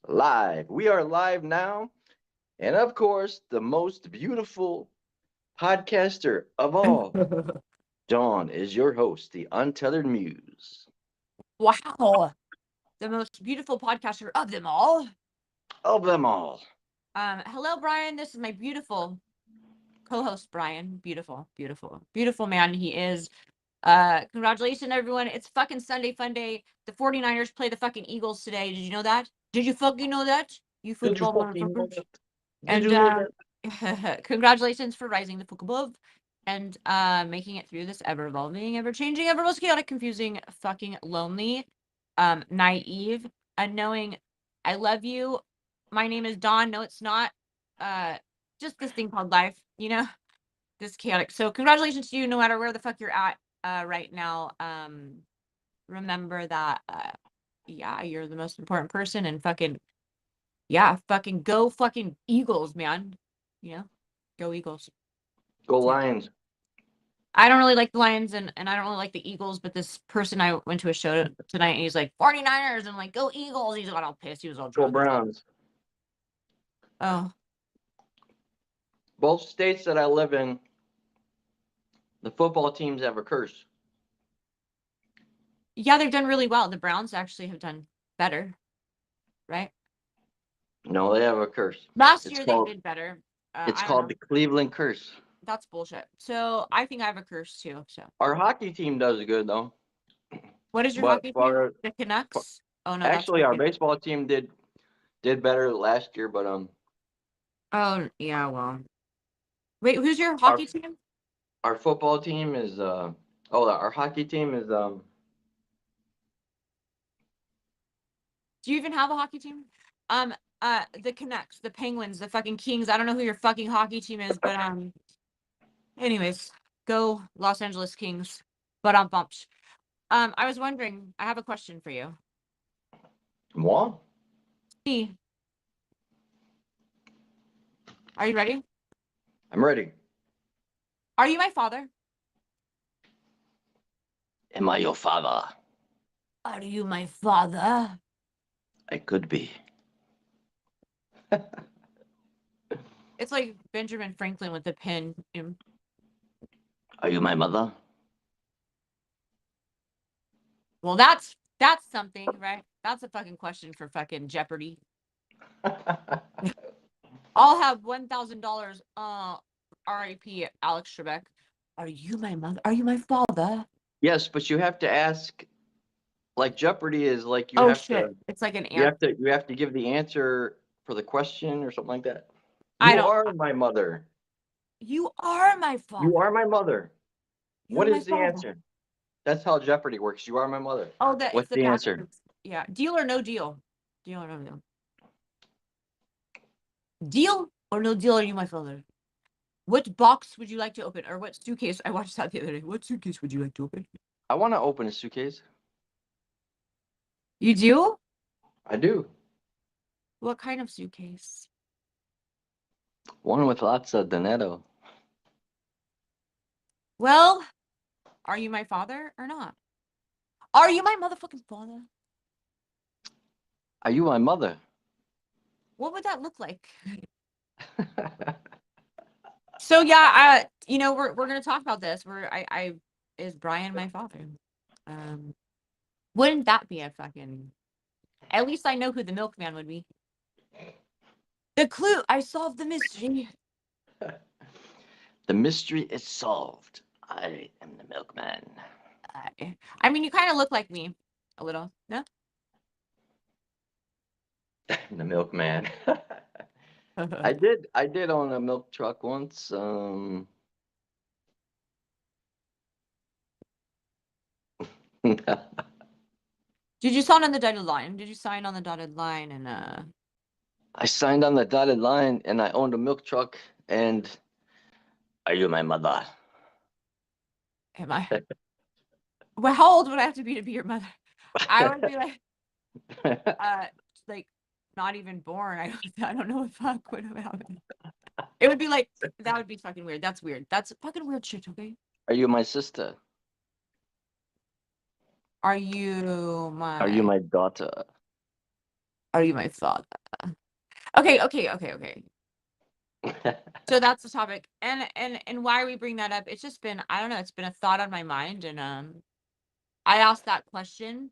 live. We are live now. And of course, the most beautiful podcaster of all, Dawn, is your host, the Untethered Muse. Wow. The most beautiful podcaster of them all. Of them all. Hello, Brian. This is my beautiful co-host, Brian. Beautiful, beautiful, beautiful man he is. Congratulations, everyone. It's fucking Sunday fun day. The 49ers play the fucking Eagles today. Did you know that? Did you fucking know that? You Did you football fucking know motherfuckers. that? Did And you know that? congratulations for rising the fuck above and making it through this ever evolving, ever changing, ever most chaotic, confusing, fucking lonely, naive, unknowing. I love you. My name is Dawn. No, it's not. Uh, just this thing called life, this chaotic. So congratulations to you, no matter where the fuck you're at right now. Remember that yeah, you're the most important person and fucking yeah, fucking go fucking Eagles, man. You know? Go Eagles. Go Yeah. Lions. I don't really like the Lions and I don't really like the Eagles, but this person I went to a show tonight and he's like 49ers and I'm like, go Eagles. He's got all pissed. He was all Go drunk. Browns. Oh. Both states that I live in, the football teams have a curse. Yeah, they've done really well. The Browns actually have done better. Right? No, they have a curse. Last It's year they called did better. it's I don't called know. the Cleveland curse. That's bullshit. So I think I have a curse too. So Our hockey team does good though. what is your But hockey team? for The Canucks? Oh no, that's actually our fucking baseball team did better last year, but oh yeah, well. Wait, who's your our hockey team? our football team is our hockey team is Do you even have a hockey team? The Canucks, the Penguins, the fucking Kings. I don't know who your fucking hockey team is, but anyways, go Los Angeles Kings. But bumped. I was wondering, I have a question for you. moi. See, are you ready? I'm ready. Are you my father? Am I your father? Are you my father? I could be. It's like Benjamin Franklin with the pen. Are you my mother? Well, that's something, right? That's a fucking question for fucking Jeopardy. I'll have $1,000. R.I.P. Alex Trebek. Are you my mother? Are you my father? Yes, but you have to ask. Like Jeopardy is like Oh shit! It's like an air. you have to give the answer for the question or something like that. I You don't. are my mother. You are my You father. are my mother. You're What my is the father. answer? That's how Jeopardy works. You are my mother. Oh, it's What's the the answer? backwards. Yeah. Deal or no deal? Deal or no deal? Deal or no deal? Are you my father? What box would you like to open, or what suitcase? I watched that the other day. What suitcase would you like to open? I want to open a suitcase. You do? I do. What kind of suitcase? One with lots of dinero. Well, are you my father or not? Are you my motherfucking father? Are you my mother? What would that look like? So yeah, we're gonna talk about this. I is Brian my father? Um, wouldn't that be a fucking? At least I know who the milkman would be. The clue. I solved the mystery. The mystery is solved. I am the milkman. I mean, you kind of look like me, a little. No. The milkman. I did own a milk truck once. Did you sign on the dotted line? Did you sign on the dotted line and I signed on the dotted line and I owned a milk truck. And are you my mother? am I? Well, how old would I have to be your mother? I would be uh, like not even born. I don't know what fuck would have happened. It would be like that would be fucking weird. That's weird. That's fucking weird shit. Okay. Are you my sister? Are you Are you my? my daughter? Are you my father? Okay. So that's the topic, and why we bring that up. It's just been, I don't know. It's been a thought on my mind, and I asked that question.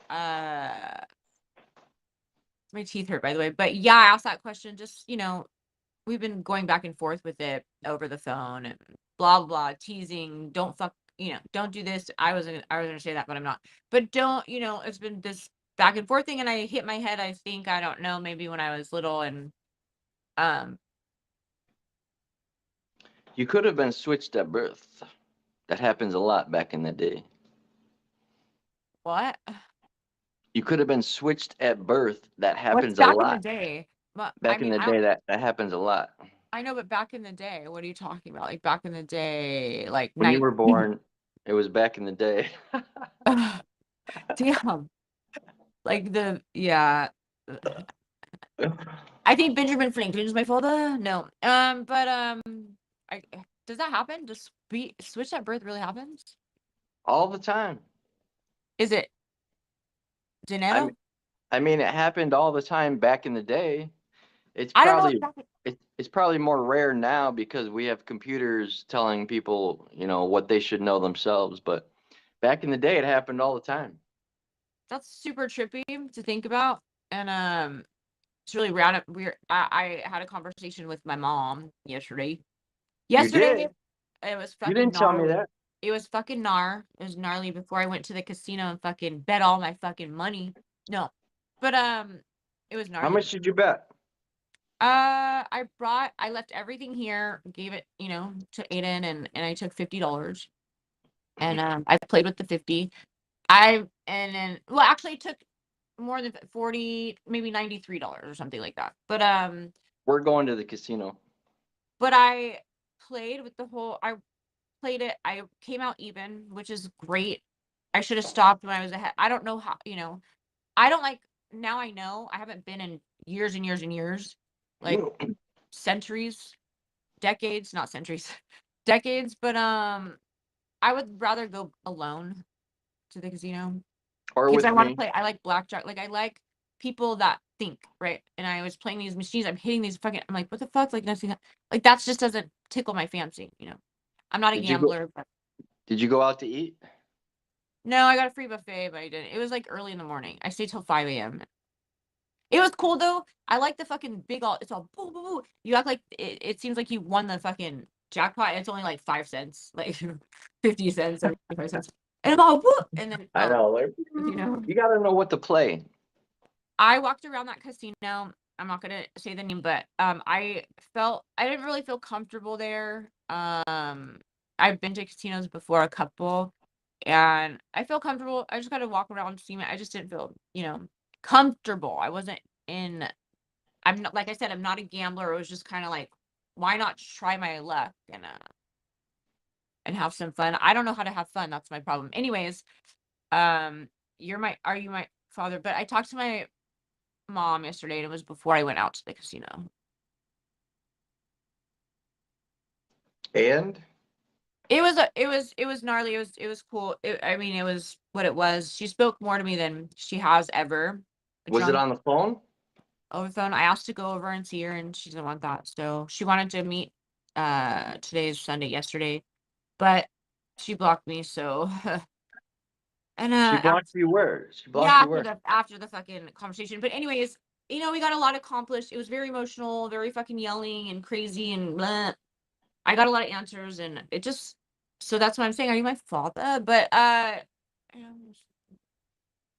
My teeth hurt, by the way, but yeah, I asked that question. Just we've been going back and forth with it over the phone and blah blah, teasing. Don't fuck. Don't do this. I was gonna say that, but I'm not. But don't. It's been this back and forth thing, and I hit my head. I think I don't know. Maybe when I was little, and um, You could have been switched at birth. That happens a lot back in the day. what? You could have been switched at birth. That What's happens a back in the lot. day? But I Back in mean, the day, that happens a lot. I know, but back in the day, what are you talking about? Like back in the day, like When you night. were born, it was back in the day. Damn. Like yeah. I think Benjamin Franklin is my father. No. But I does that happen? Does switch at birth really happens? All the time. Is it I dinero? mean, I mean, it happened all the time back in the day. It's I don't know probably exactly. it's probably more rare now because we have computers telling people, what they should know themselves. But back in the day, it happened all the time. That's super trippy to think about. And it's really random. I had a conversation with my mom yesterday. You Yesterday, did. it was You fucking didn't tell me gnarly. that. It was fucking It was gnarly before I went to the casino and fucking bet all my fucking money. No. But it was How gnarly. much did you bet? I left everything here, gave it, to Aiden, and I took $50. And I played with the 50. And then, well, actually it took more than 40, maybe $93 or something like that. We're going to the casino. But I I played it. I came out even, which is great. I should have stopped when I was ahead. I don't know how, I don't like, now I know. I haven't been in years and years and years, like centuries, decades, not centuries, decades. But I would rather go alone to the casino Or because I with want to me. play. I like blackjack. Like I like people that think, right? And I was playing these machines. I'm hitting these fucking. I'm like, what the fuck? Like nothing. Like that just doesn't tickle my fancy. I'm not a Did you go? gambler, but Did you go out to eat? no, I got a free buffet, but I didn't. It was like early in the morning. I stayed till 5 a.m. It was cool though. I like the fucking big all. It's all boo boo boo. You act like it seems like you won the fucking jackpot. And it's only like 5 cents, like 50 cents, 75 cents, and I'm all woo. And then I know. Like, you know, you got to know what to play. I walked around that casino. I'm not gonna say the name, but I didn't really feel comfortable there. I've been to casinos before, a couple, and I feel comfortable. I just gotta walk around, see me. I just didn't feel, comfortable. I wasn't in. I'm not, like I said, I'm not a gambler. It was just kind of like, why not try my luck and have some fun? I don't know how to have fun. That's my problem. Anyways, um, are you my father? But I talked to my mom yesterday, and it was before I went out to the casino. And It was gnarly. It was cool. I mean, it was what it was. She spoke more to me than she has ever. was it Drunk on the phone? over the phone. I asked to go over and see her, and she didn't want that. So she wanted to meet. Today's Sunday. Yesterday, but she blocked me. So and She blocked you where? She blocked yeah, you where? after the fucking conversation. But anyways, we got a lot accomplished. It was very emotional, very fucking yelling and crazy and blah. I got a lot of answers, and it just, so that's what I'm saying. Are you my father? But I'm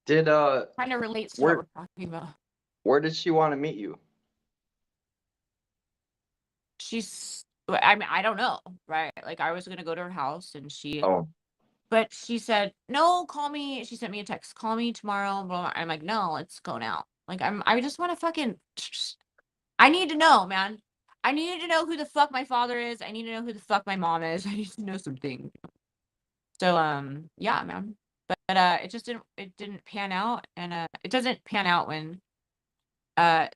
Did kind of relates to what where we're talking about. where did she want to meet you? I mean, I don't know, right? Like I was gonna go to her house, Oh, but she said, no, call me. She sent me a text, call me tomorrow. Blah, blah. I'm like, no, let's go now. Like I just want to fucking, I need to know, man. I need to know who the fuck my father is. I need to know who the fuck my mom is. I need to know something. So yeah, man. But it didn't pan out, and it doesn't pan out when uh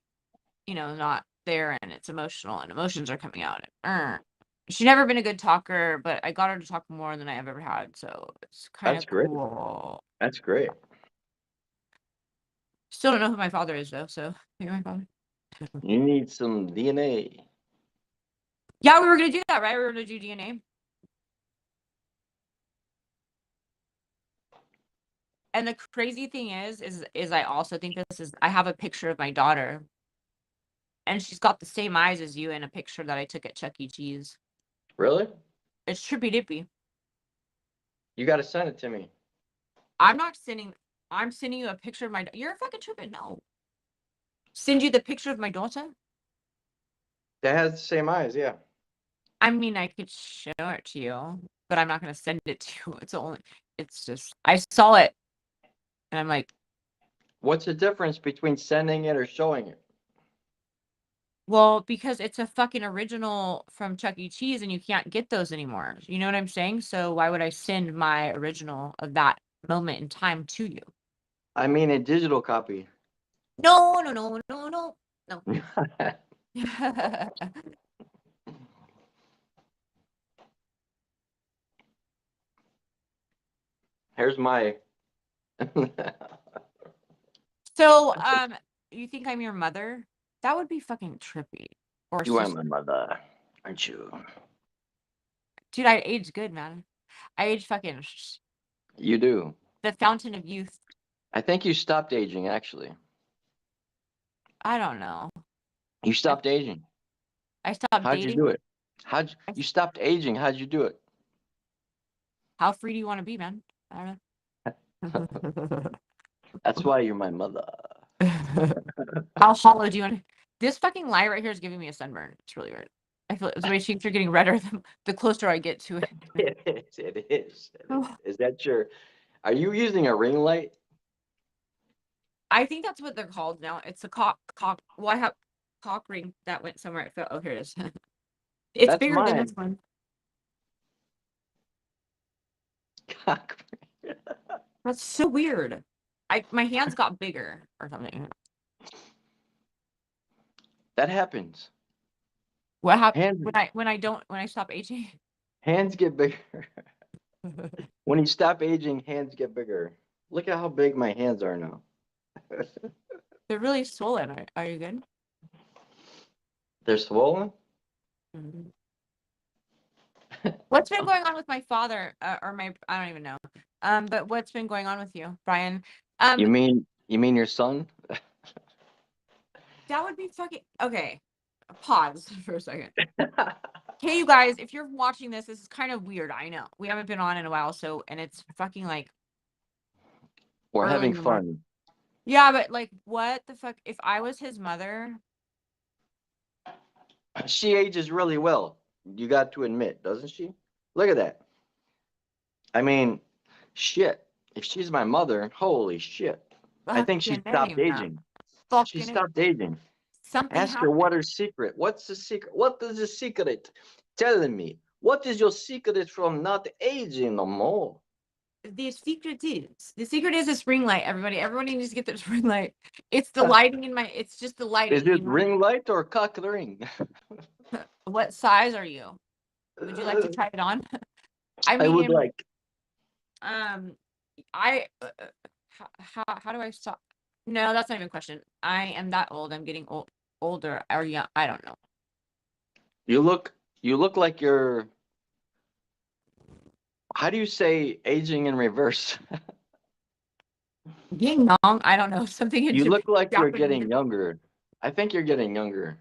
not there, and it's emotional and emotions are coming out. She's never been a good talker, but I got her to talk more than I have ever had, so it's kind that's of great. cool. That's great. Still don't know who my father is though, so maybe my father. You need some DNA. Yeah, we were gonna do that, right? We were gonna do DNA. And the crazy thing is I also think this is I have a picture of my daughter, and she's got the same eyes as you in a picture that I took at Chuck E. Cheese. Really? It's trippy dippy. You got to send it to me. I'm not sending. I'm sending you a picture of my. You're fucking tripping. No. Send you the picture of my daughter. That has the same eyes, yeah. I mean, I could show it to you, but I'm not gonna send it to you. It's just I saw it, and I'm like, What's the difference between sending it or showing it? well, because it's a fucking original from Chuck E. Cheese, and you can't get those anymore. You know what I'm saying? So why would I send my original of that moment in time to you? I mean a digital copy. No, no, no, no, no, no. Here's my. So, you think I'm your mother? That would be fucking trippy. Or You are sister. my mother, aren't you? Dude, I age good, man. I age fucking You do. the fountain of youth. I think you stopped aging, actually. I don't know. You stopped aging. I stopped How'd you do dating. it? You stopped aging? How'd you do it? How free do you want to be, man? I don't know. That's why you're my mother. How hollow do you want to? This fucking light right here is giving me a sunburn. It's really weird. I feel the way cheeks are getting redder the closer I get to it. It is. It is. Is that your? Are you using a ring light? I think that's what they're called now. It's a cock. Well, I have cock ring that went somewhere. It fell. Oh, here it is. It's That's bigger than this mine. one. Cock. That's so weird. My hands got bigger or something. That happens. What happened Hands. when I stop aging? Hands get bigger. When you stop aging, hands get bigger. Look at how big my hands are now. They're really swollen. Are you good? They're swollen. Mhm. What's been going on with my father or my I don't even know. But what's been going on with you, Brian? You mean your son? That would be fucking okay. Pause for a second. Okay, you guys, if you're watching this is kind of weird. I know we haven't been on in a while, and it's fucking like We're early having in the morning. fun. Yeah, but like, what the fuck? If I was his mother, She ages really well. You got to admit, doesn't she? Look at that. I mean, shit. If she's my mother, holy shit. I think she fucking stopped name, aging. She fucking stopped aging. something Ask her happened. what her secret. What's the secret? What is the secret? Telling me. What is your secret from not aging no more? The secret is a spring light. Everybody needs to get their spring light. It's the lighting in my. It's just the Is lighting. You it know. ring light or cock ring? What size are you? Would you like to try it on? I I would mean, like. um, I how do I stop? No, that's not even a question. I am that old. I'm getting older. Or young. I don't know. You look like you're. How do you say aging in reverse? Getting young. I don't know something in You look like you're Japanese. getting younger. I think you're getting younger.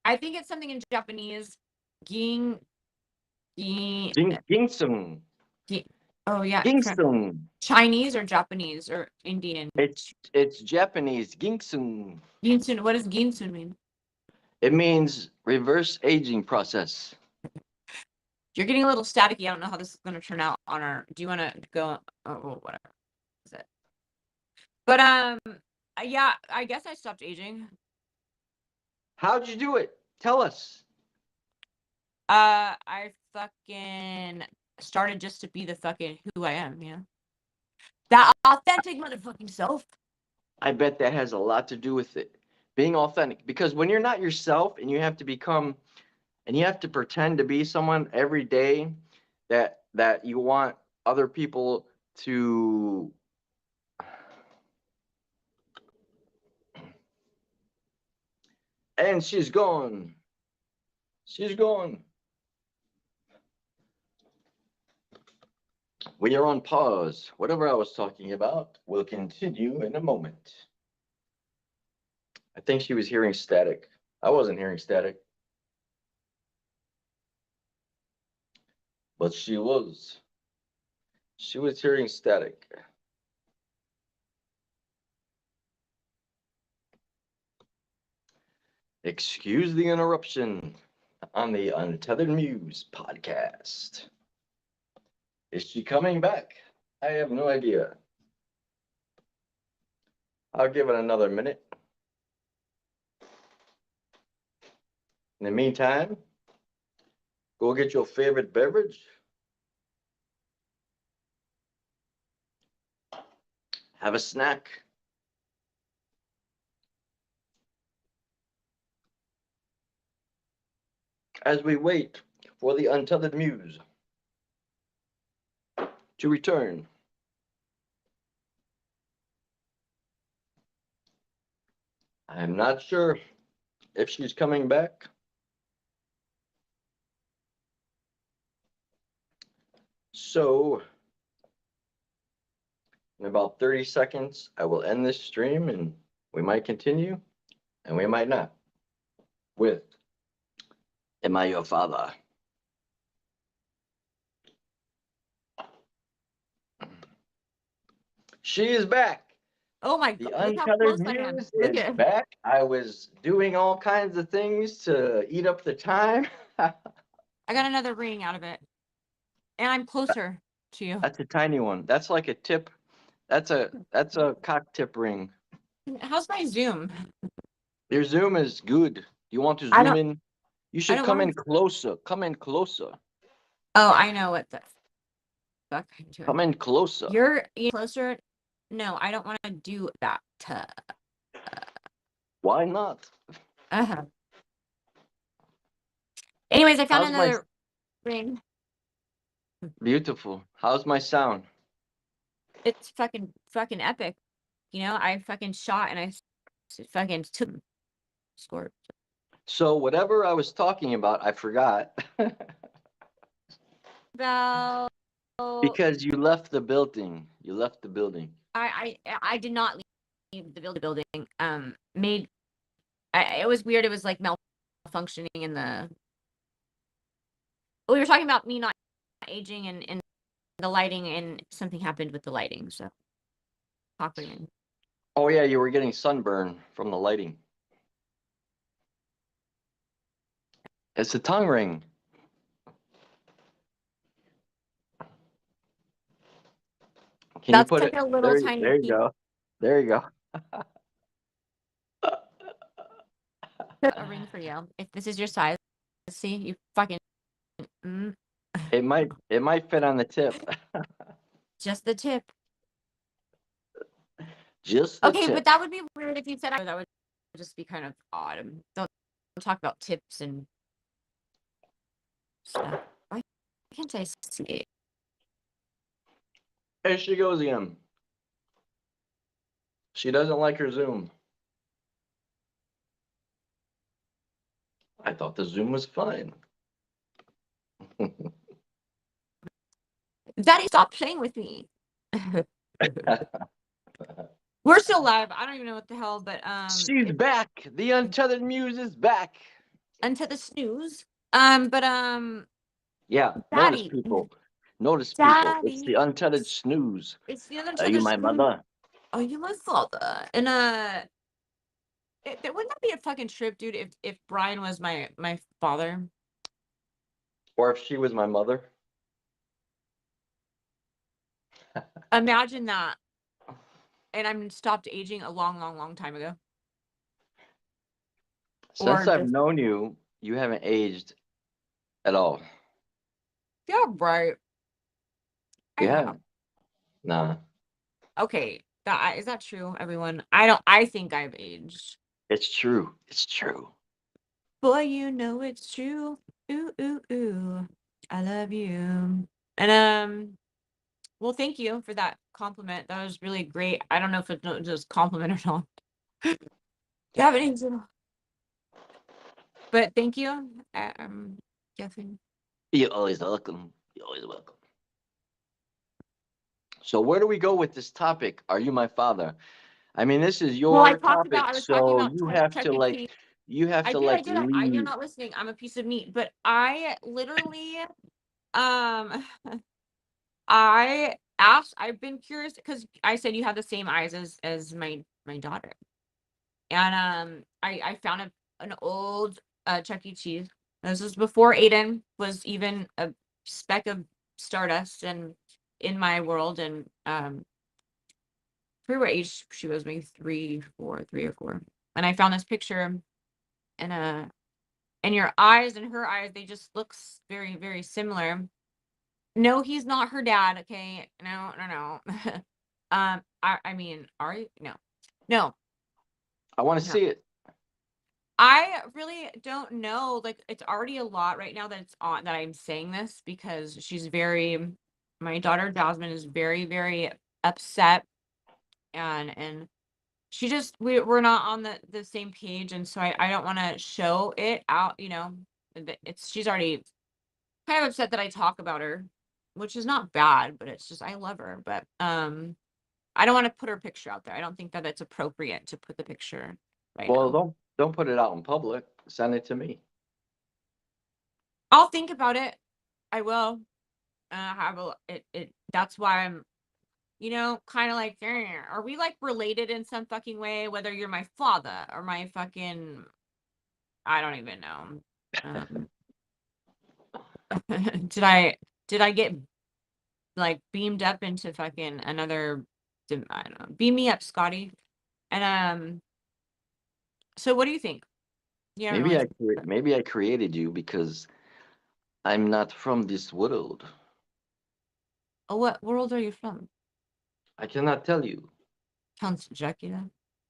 I think it's something in Japanese. Ging, ging, Ginseng. ging. Oh yeah, Ginseng. Chinese or Japanese or Indian. It's Japanese. Ginseng. Ginsun. What does ginsun mean? It means reverse aging process. You're getting a little staticky. I don't know how this is going to turn out on our. Do you want to go? Oh, whatever. Is it? But yeah. I guess I stopped aging. How'd you do it? Tell us. I fucking started just to be the fucking who I am. Yeah. That authentic motherfucking self. I bet that has a lot to do with it. Being authentic. Because when you're not yourself and you have to become and you have to pretend to be someone every day that you want other people to And she's gone. She's gone. We are on pause. Whatever I was talking about will continue in a moment. I think she was hearing static. I wasn't hearing static, but she was. She was hearing static. Excuse the interruption on the Untethered Muse podcast. Is she coming back? I have no idea. I'll give it another minute. In the meantime, go get your favorite beverage. Have a snack. As we wait for the Untethered Muse to return. I'm not sure if she's coming back. So, in about 30 seconds, I will end this stream and we might continue and we might not. With Am I Your Father? She is back. Oh my The god, look how Untethered close I am. Muse Look is at back. I was doing all kinds of things to eat up the time. I got another ring out of it. And I'm closer to you. That's a tiny one. That's like a tip. That's a cock tip ring. How's my Zoom? Your Zoom is good. You want to I zoom don't- in? You should don't come want in closer. Come in closer. Oh, I know what the fuck I'm doing. Come in closer. You're closer? No, I don't want to do that. Why not? Uh-huh. Anyways, I found How's my another ring. beautiful? How's my sound? It's fucking epic. You know, I fucking shot and I fucking took scored. So whatever I was talking about, I forgot. About Because you left the building. You left the building. I did not leave the building. It was weird. It was like malfunctioning in the. We were talking about me not aging and the lighting, and something happened with the lighting. So talking. Oh yeah, you were getting sunburn from the lighting. It's a tongue ring. Can That's you put like it a little there? tiny. There you go. There you go. A ring for you. If this is your size, see you fucking. It might fit on the tip. Just the tip. Just the Okay, tip. but that would be weird if you said that would just be kind of odd. Don't talk about tips and stuff. Why can't I see it? There she goes again. She doesn't like her Zoom. I thought the Zoom was fine. Daddy, stop playing with me. We're still live. I don't even know what the hell, but She's back. The Untethered Muse is back. Unto the snooze. Yeah, Daddy. Notice people. It's Daddy. the Untethered Snooze. It's the Untethered Are you my Snooze. mother? Are you my father? And wouldn't that be a fucking trip, dude? If Brian was my father, Or if she was my mother? imagine that. And I'm stopped aging a long time ago. Since I've known you, you haven't aged at all. Yeah, right. You haven't. Nah. Okay, is that true, everyone? I think I've aged. It's true. It's true. Boy, you know it's true. Ooh, ooh, ooh. I love you. And well, thank you for that compliment. That was really great. I don't know if it's just compliment or not. You have an angel. But thank you. I'm guessing. You're always welcome. You're always welcome. So where do we go with this topic? Are you my father? I mean, this is Well, your I topic, was talking so about you have Chuck to E. like, Cheese. you have to I like did. You're lead. not listening. I'm a piece of meat. But I literally, um, I asked. I've been curious because I said you have the same eyes as my daughter, and I found an old Chuck E. Cheese. This was before Aiden was even a speck of stardust and in my world, and forget what age she was, maybe 3 or 4, and I found this picture, and your eyes and her eyes, they just looks very, very similar. No, he's not her dad. Okay, no. I mean, are you? No, no, I want to no. see it. I really don't know. Like, it's already a lot right now that it's on that I'm saying this because my daughter Jasmine is very, very upset, and she just we're not on the same page, and so I don't want to show it out. It's she's already kind of upset that I talk about her, which is not bad, but it's just I love her, but I don't want to put her picture out there. I don't think that it's appropriate to put the picture right Well, now. don't put it out in public. Send it to me. I'll think about it. I will. Have a it. That's why I'm, kind of like, are we like related in some fucking way? Whether you're my father or my fucking, I don't even know. Um, did I get like beamed up into fucking another? I don't know. Beam me up, Scotty. And so what do you think? You haven't really. Maybe I created you because I'm not from this world. Oh, what world are you from? I cannot tell you. Count Chocula?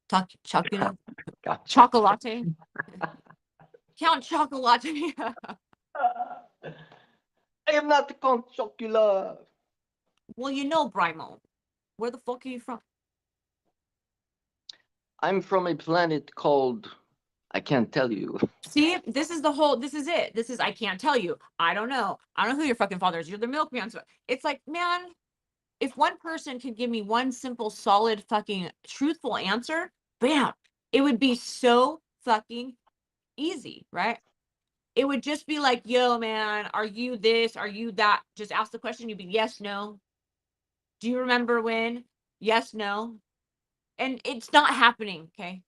Chocula? Gotcha. Chocolate? Count Chocolate. I am not the Count Chocula. Well, Brimo. Where the fuck are you from? I'm from a planet called I can't tell you. See, this is it. This is, I can't tell you. I don't know. I don't know who your fucking father is. You're the milkman. So it's like, man, if one person could give me one simple, solid, fucking truthful answer, bam, it would be so fucking easy, right? It would just be like, yo, man, are you this? Are you that? Just ask the question. You'd be yes, no. Do you remember when? Yes, no. And it's not happening, okay?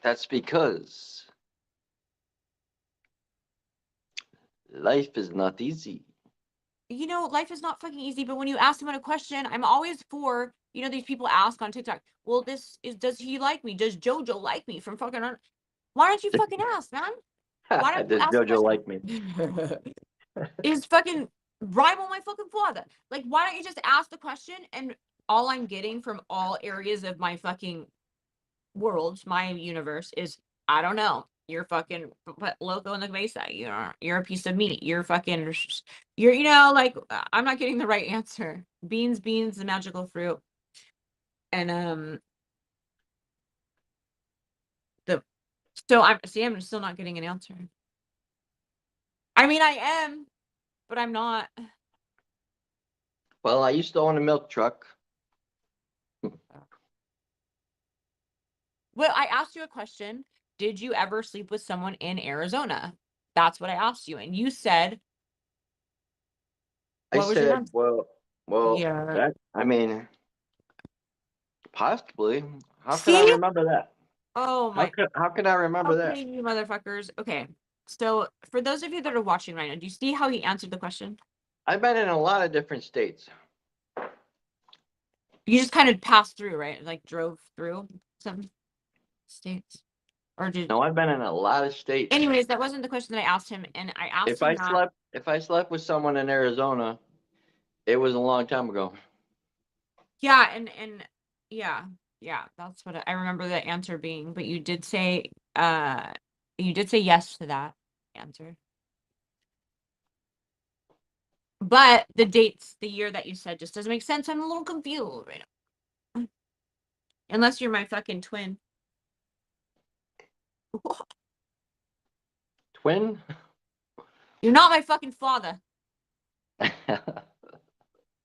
That's because life is not easy. Life is not fucking easy, but when you ask someone a question, I'm always for, these people ask on TikTok, well, does he like me? Does JoJo like me from fucking, why don't you fucking ask, man? Why don't you Does ask the Jojo question? like me? Is fucking rival my fucking father? Like, why don't you just ask the question? And all I'm getting from all areas of my fucking world, my universe, is I don't know. You're fucking loco in the mesa. You're a piece of meat. You're fucking. Like I'm not getting the right answer. Beans, the magical fruit, and the. So I'm still not getting an answer. I mean, I am, but I'm not. Well, I used to own a milk truck. Well, I asked you a question. Did you ever sleep with someone in Arizona? That's what I asked you, and you said, I "What was your said, answer?" Yeah. that I mean, possibly. How could I See? remember that? Oh my How can I remember that? fucking you motherfuckers. Okay. So for those of you that are watching right now, do you see how he answered the question? I've been in a lot of different states. You just kind of passed through, right? Like drove through some states. Or did No, I've been in a lot of states. anyways, that wasn't the question that I asked him. And I asked him that. If I slept with someone in Arizona, it was a long time ago. Yeah, and yeah, that's what I remember the answer being. But you did say yes to that answer. But the year that you said just doesn't make sense. I'm a little confused right now. Unless you're my fucking twin. Twin? You're not my fucking father. I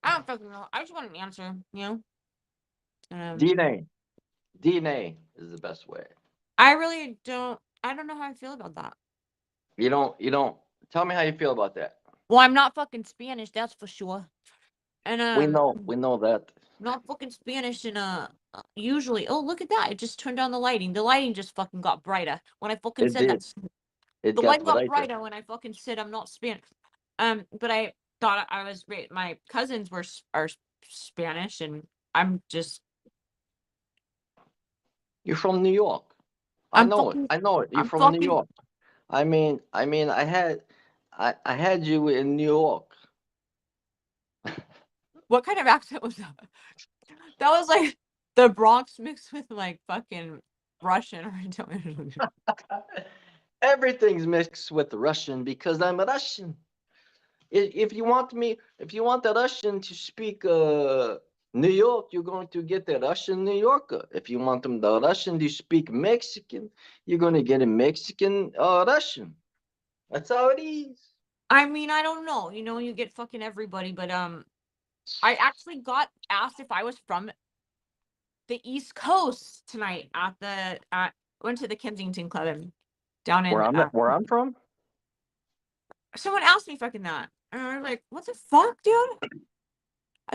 don't fucking know. I just want an answer, you know? DNA. DNA is the best way. I don't know how I feel about that. You don't tell me how you feel about that. Well, I'm not fucking Spanish, that's for sure. And We know that. not fucking Spanish and usually, oh, look at that. It just turned on the lighting. The lighting just fucking got brighter when I fucking It said did. that. It The got light got brighter. brighter when I fucking said I'm not Spanish. But I thought I was my cousins are Spanish, and I'm just You're from New York. I I'm know it. fucking I know it. You're I'm from New fucking York. I had you in New York. what kind of accent was that? That was like the Bronx mixed with like fucking Russian or something. Everything's mixed with the Russian because I'm a Russian. If you want the Russian to speak New York, you're going to get the Russian New Yorker. If you want the Russian to speak Mexican, you're going to get a Mexican Russian. That's how it is. I mean, I don't know. You know, you get fucking everybody, but I actually got asked if I was from the East Coast tonight went to the Kensington Club down in Where I'm from? someone asked me fucking that. And I was like, what the fuck, dude?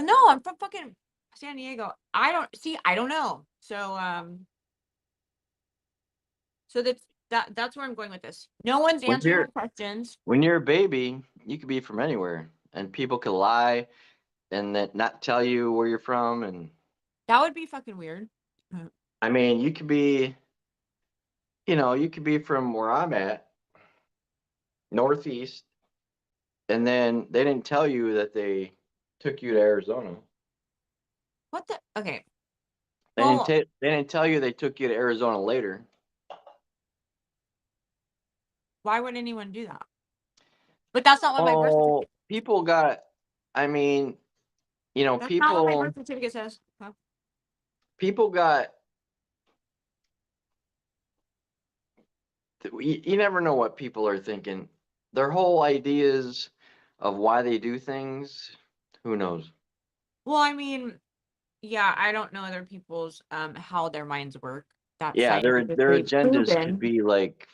No, I'm from fucking San Diego. I don't know. So that's where I'm going with this. No one's When answering my you're questions. when you're a baby, you could be from anywhere, and people could lie and then not tell you where you're from. And That would be fucking weird. I mean, you could be from where I'm at, Northeast, and then they didn't tell you that they took you to Arizona. What the okay. They didn't Well, ta- they didn't tell you they took you to Arizona later. why would anyone do that? But that's not what my birth Oh, certificate. people got. I mean, That's not what my people birth certificate says. Huh? people got. You never know what people are thinking. Their whole ideas of why they do things. Who knows? Well, I mean, yeah, I don't know other people's how their minds work. That's Yeah, their scientifically agendas could proven. be like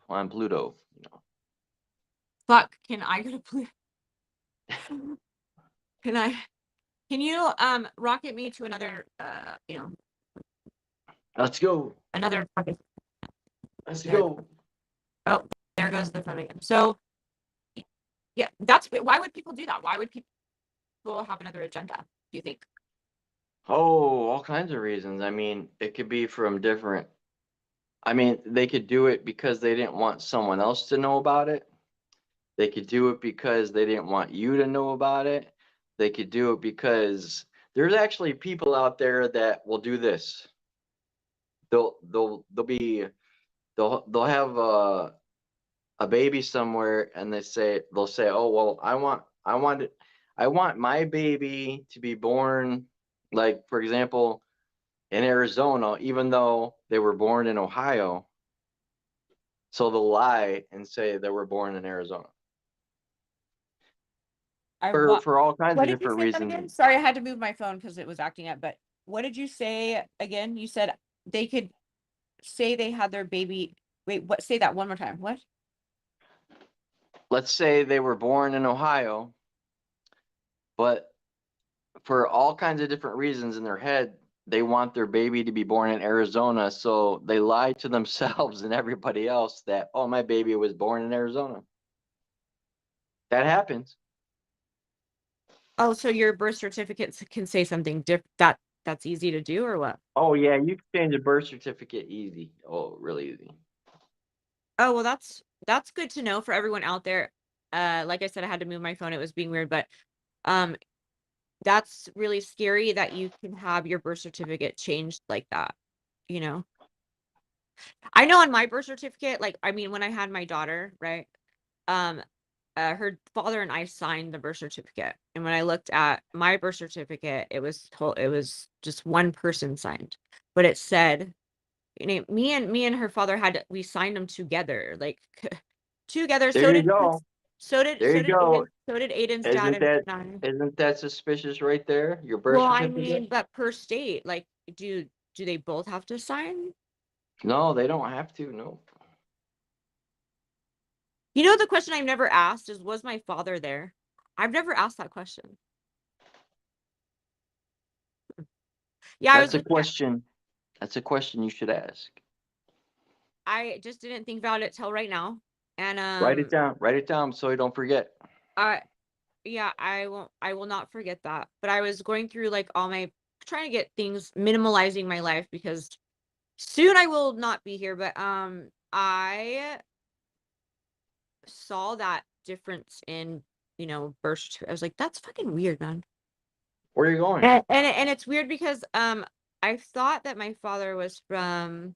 on Pluto. Fuck, can I go to Pluto? Can I? Can you rocket me to another Let's go. another fucking Let's there? go. Oh, there goes the phone again. So yeah, that's why would people do that? Why would people have another agenda? Do you think? Oh, all kinds of reasons. I mean, it could be from different. I mean, they could do it because they didn't want someone else to know about it. They could do it because they didn't want you to know about it. They could do it because there's actually people out there that will do this. They'll have a baby somewhere, and they'll say, "Oh, well, I want my baby to be born, like, for example, in Arizona, even though they were born in Ohio." So they'll lie and say they were born in Arizona I for what? for all kinds What of did you different say that again? reasons. Sorry, I had to move my phone because it was acting up. But what did you say again? You said they could say they had their baby. Wait, what? Say that one more time. What? Let's say they were born in Ohio, but for all kinds of different reasons in their head, they want their baby to be born in Arizona. So they lie to themselves and everybody else that, oh, my baby was born in Arizona. That happens. Oh, so your birth certificate can say something different. That's easy to do, or what? Oh, yeah, you can change a birth certificate easy. Oh, really easy. Oh, well, that's good to know for everyone out there. Like I said, I had to move my phone. It was being weird, but um, that's really scary that you can have your birth certificate changed like that. You know, I know on my birth certificate, like, I mean, when I had my daughter, right? Um, her father and I signed the birth certificate, and when I looked at my birth certificate, it was just one person signed, but it said me and her father we signed them together, like together. There you go. There you go. So did Aiden's dad Isn't and that I. isn't that suspicious right there? Your birth Well, I certificate? mean, but per state, like, do they both have to sign? No, they don't have to. No. You know, the question I've never asked is, was my father there? I've never asked that question. Yeah, I was That's a looking at. question. That's a question you should ask. I just didn't think about it till right now, and Write it down. Write it down so you don't forget. I yeah, I won't. I will not forget that. But I was going through like all my trying to get things minimalizing my life because soon I will not be here. But I saw that difference in birth certificate. I was like, that's fucking weird, man. Where are you going? And it's weird because I thought that my father was from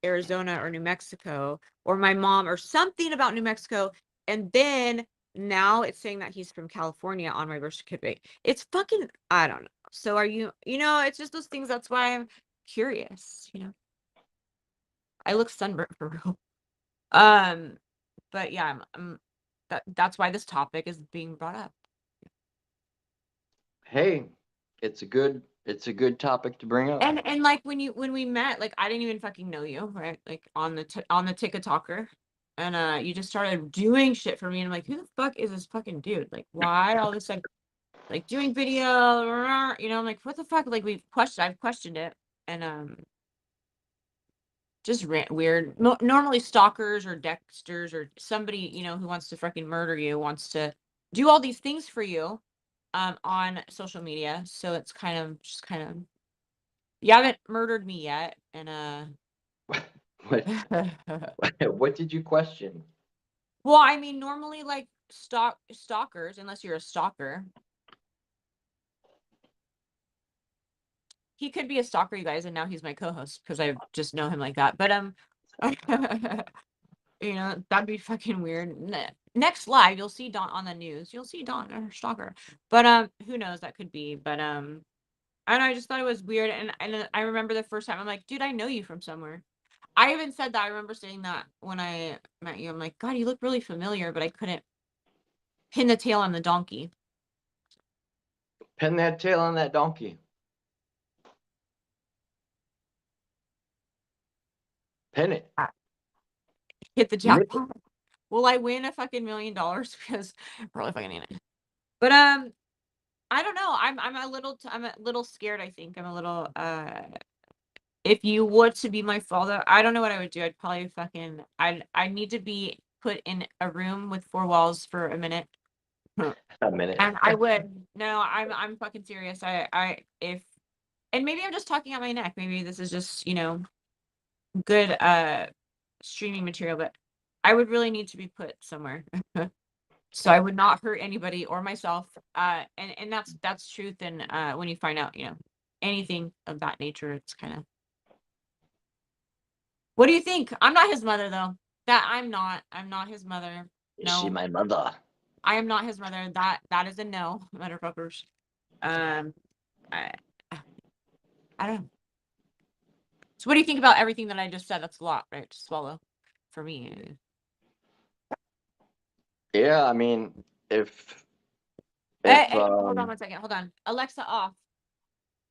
Arizona or New Mexico, or my mom, or something about New Mexico, and then now it's saying that he's from California on my birth certificate. It's fucking, I don't know. So are you, it's just those things. That's why I'm curious. I look sunburnt for real. But yeah, that's why this topic is being brought up. Hey, it's a good topic to bring up. And like when we met, like I didn't even fucking know you, right? Like on the TikToker, and you just started doing shit for me, and I'm like, who the fuck is this fucking dude? Like, why all this like doing video? I'm like, what the fuck? Like I've questioned it, and just weird. Normally stalkers or Dexters or somebody who wants to fucking murder you wants to do all these things for you, on social media. So it's kind of. You haven't murdered me yet, and What what did you question? well, I mean, normally like stalkers, unless you're a stalker, he could be a stalker, you guys, and now he's my co-host because I just know him like that. But that'd be fucking weird. Next live, you'll see Dawn on the news. You'll see Dawn, her stalker. But who knows? That could be. But I don't know. I just thought it was weird, and I remember the first time I'm like, dude, I know you from somewhere. I even said that. I remember saying that when I met you. I'm like, God, you look really familiar, but I couldn't pin the tail on the donkey. Pin that tail on that donkey. Pin it. Hit the Nip it. jackpot. Will I win a fucking $1 million? Because probably fucking in it. But I don't know. I'm a little scared. I think I'm a little if you were to be my father, I don't know what I would do. I'd probably fucking I need to be put in a room with 4 walls for a minute. A minute. And I would. No, I'm fucking serious. If and maybe I'm just talking out my neck. Maybe this is just, good streaming material, but I would really need to be put somewhere. So I would not hurt anybody or myself. And that's truth. And when you find out, anything of that nature, it's kind of. What do you think? I'm not his mother though. That I'm not. I'm not his mother. Is she No, my mother? I am not his mother. That is a no, motherfuckers. Um, I I don't know. So what do you think about everything that I just said? That's a lot, right? To swallow for me. Yeah, I mean, if Hey, hold on 1 second. Hold on. Alexa off.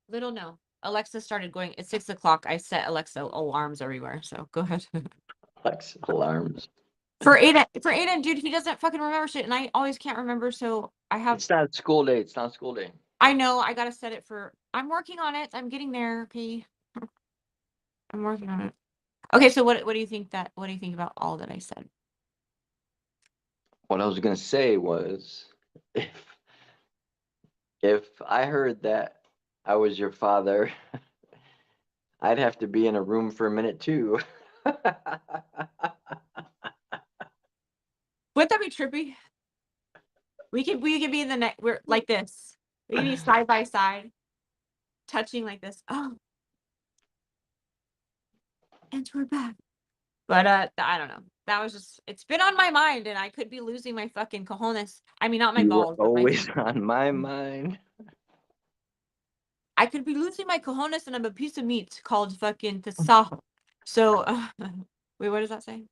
Little no. Alexa started going at 6 o'clock. I set Alexa alarms everywhere. So go ahead. Flex alarms. For Aiden, dude, he doesn't fucking remember shit, and I always can't remember. So It's not school day. It's not school day. I know I gotta set it for. I'm working on it. I'm getting there. Okay, I'm working on it. Okay, so what do you think what do you think about all that I said? What I was gonna say was, if I heard that I was your father, I'd have to be in a room for a minute too. Wouldn't that be trippy? We could be in the neck. We're like this. We could be side by side, touching like this. Oh, and we're back. But I don't know. That was just. It's been on my mind, and I could be losing my fucking cojones. I mean, not my You were balls, but my. always on my mind. I could be losing my cojones and I'm a piece of meat called fucking tasajo. So, wait, what does that say?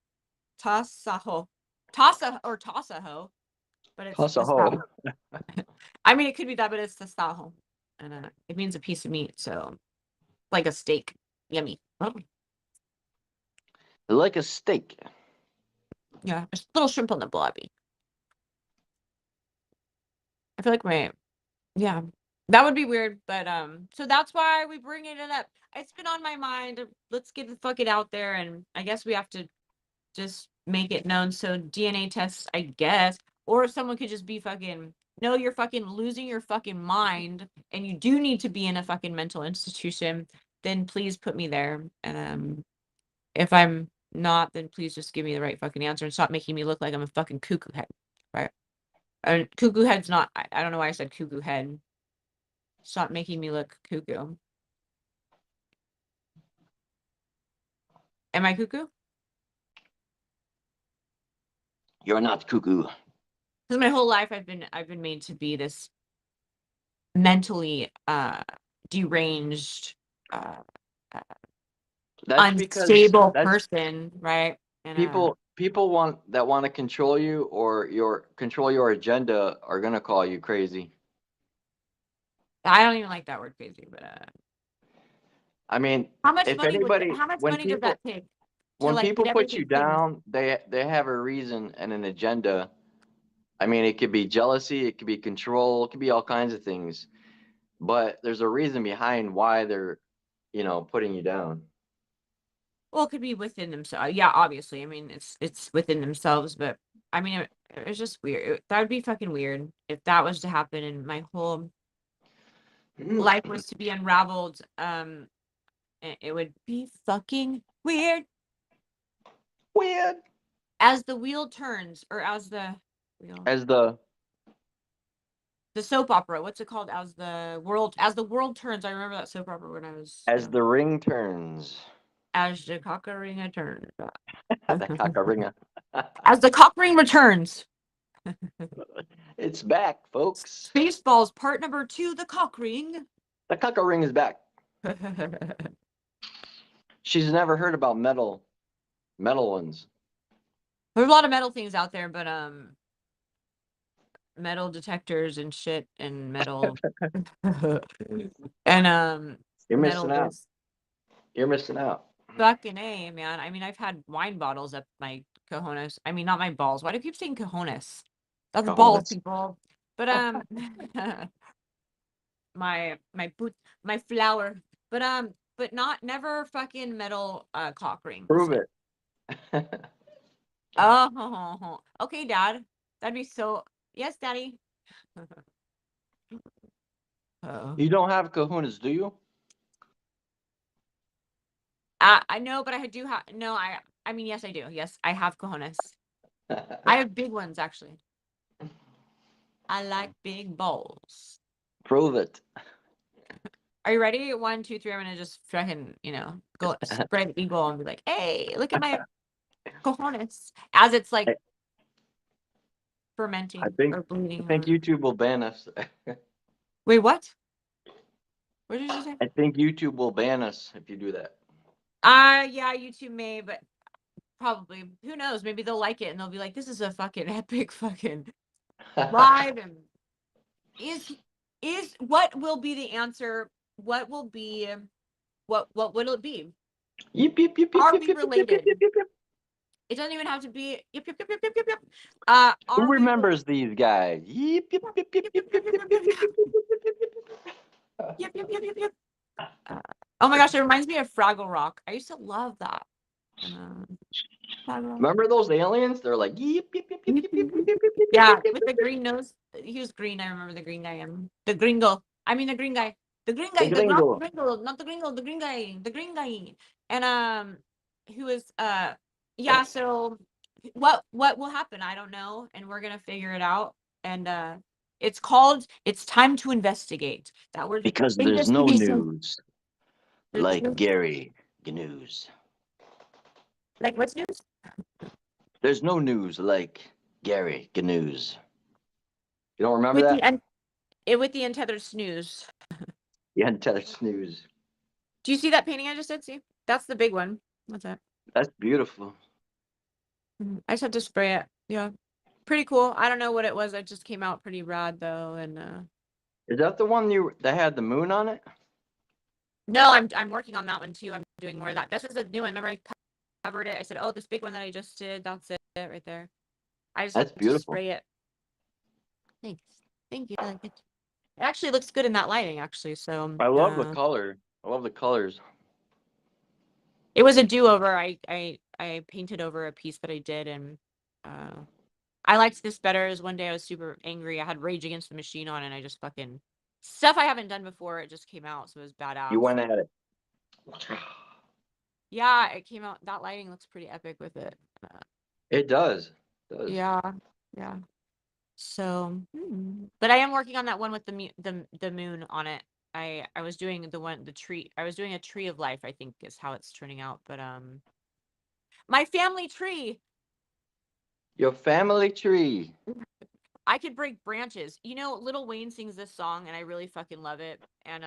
Tasajo. Tasajo. But it's Plus a hoe. tasajo. I mean, it could be that, but it's tasajo. And it means a piece of meat. So, like a steak. Yummy. Like a steak. Yeah, there's a little shrimp on the blobby. I feel like yeah, that would be weird, but so that's why we bringing it up. It's been on my mind. Let's get the fuck it out there, and I guess we have to just make it known. So DNA tests, I guess, or if someone could just be fucking, no, you're fucking losing your fucking mind, and you do need to be in a fucking mental institution. Then please put me there, and if I'm not, then please just give me the right fucking answer and stop making me look like I'm a fucking cuckoo head, right? Cuckoo head's not. I don't know why I said cuckoo head. Stop making me look cuckoo. Am I cuckoo? You're not cuckoo. Because my whole life I've been made to be this mentally deranged, That's because unstable that's person, right? And people want to control you or control your agenda are gonna call you crazy. I don't even like that word crazy, but I mean, how much if money anybody, does that take to when like people get put you everything changed? down, they have a reason and an agenda. I mean, it could be jealousy, it could be control, it could be all kinds of things. But there's a reason behind why they're, putting you down. Well, it could be within themselves. Yeah, obviously. I mean, it's within themselves, but I mean, it's just weird. That would be fucking weird if that was to happen and my whole life was to be unraveled. It would be fucking weird. Weird. As the wheel turns, or as the wheel, As the soap opera. What's it called? As the world turns. I remember that soap opera when I was young. the ring turns. As the cock ring returns. The cock-a-ringa. As the cock ring returns. It's back, folks. Spaceballs part number 2, the cock ring. The cock-a-ring is back. She's never heard about metal ones. There's a lot of metal things out there, but metal detectors and shit and metal and You're metal missing out. this. You're missing out. Fucking A, man. I mean, I've had wine bottles up my cojones. I mean, not my balls. Why do I keep saying cojones? That's balls, Cojones. people. But my boot, my flower. But never fucking metal cock rings. Prove it. Oh, okay, Dad. That'd be so. Yes, Daddy. You don't have kahunas, do you? I know, but I do have no. I mean, yes, I do. Yes, I have cojones. I have big ones actually. I like big balls. Prove it. Are you ready? 1, 2, 3. I'm gonna just fucking, go spread eagle and be like, "Hey, look at my cojones!" As it's like fermenting I think or bleeding. YouTube will ban us. Wait, what? What did you say? I think YouTube will ban us if you do that. Yeah, YouTube may, but probably. Who knows? Maybe they'll like it and they'll be like, "This is a fucking epic fucking live." And is what will be the answer? What will be? What will it be? Yip, yip, yip, Are yip, we yip, yip, related? yip, yip, yip. It doesn't even have to be. Yep, yep, yep, yep, yep, yep, yep. Who Are we? remembers these guys? Yip, yip, yip, yip, yip, yip, yip, yip, yip, yip, yip, yip, Yep, yip, yip, yip, yip. Oh my gosh, it reminds me of Fraggle Rock. I used to love that. Remember those aliens? They're like yip, yip, yip, yip, yip, yip, yip, yip, yip, yip, Yeah, yip, yip, with the green nose. He was green. I remember the green guy. The gringo. I mean the green guy. The green guy. the The not the gringo. gringo, not the gringo. The green guy. The green guy. And who is yeah. So what will happen? I don't know, and we're gonna figure it out. And it's called. It's time to investigate. That word. Because there's no Investigation. news like Gary Gnews. Like what's news? There's no news like Gary Gnews. You don't remember With that? the with the untethered snooze. The Untethered Snooze. Do you see that painting I just did? See, that's the big one. What's that? That's beautiful. I just had to spray it. Yeah, pretty cool. I don't know what it was. It just came out pretty rad though, and Is that the one that had the moon on it? no, I'm working on that one too. I'm doing more of that. This is a new one. Remember I covered it. I said, oh, this big one that I just did. That's it right there. I just That's have to beautiful. spray it. Thanks. Thank you. I like it. It actually looks good in that lighting, actually. So I love the color. I love the colors. it was a do-over. I painted over a piece that I did, and I liked this better. As one day I was super angry. I had Rage Against the Machine on, and I just fucking stuff I haven't done before. It just came out, so it was badass. You went at it. Yeah, it came out. That lighting looks pretty epic with it. It does. Yeah. So, but I am working on that one with the moon on it. I was doing the tree. I was doing a tree of life, I think is how it's turning out. But my family tree. Your family tree. I could break branches. You know, Lil Wayne sings this song, and I really fucking love it. And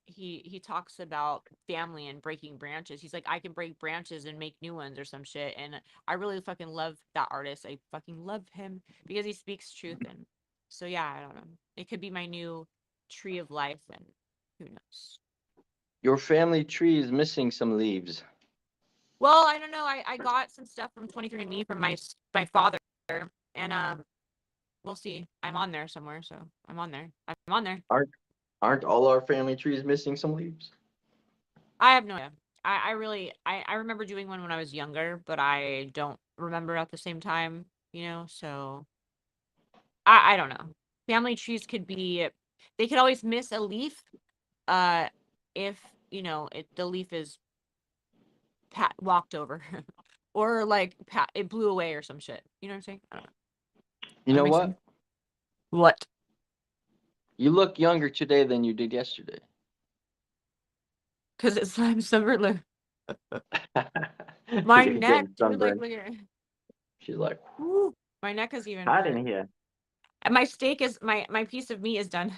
he talks about family and breaking branches. He's like, I can break branches and make new ones or some shit. And I really fucking love that artist. I fucking love him because he speaks truth. And so yeah, I don't know. It could be my new tree of life, and who knows. Your family tree is missing some leaves. Well, I don't know. I got some stuff from 23andMe from my father, and we'll see. I'm on there somewhere, so I'm on there. I'm on there. Aren't all our family trees missing some leaves? I have no idea. I really I remember doing one when I was younger, but I don't remember at the same time, so I don't know. Family trees could be they could always miss a leaf if, the leaf is walked over or like it blew away or some shit. You know what I'm saying? I don't know. You know what? Sense? What? You look younger today than you did yesterday. Because it's I'm summer. My neck, dude, like look at it. She's like, Woo, my neck is even hot hurt. in here. And my steak is my piece of meat is done.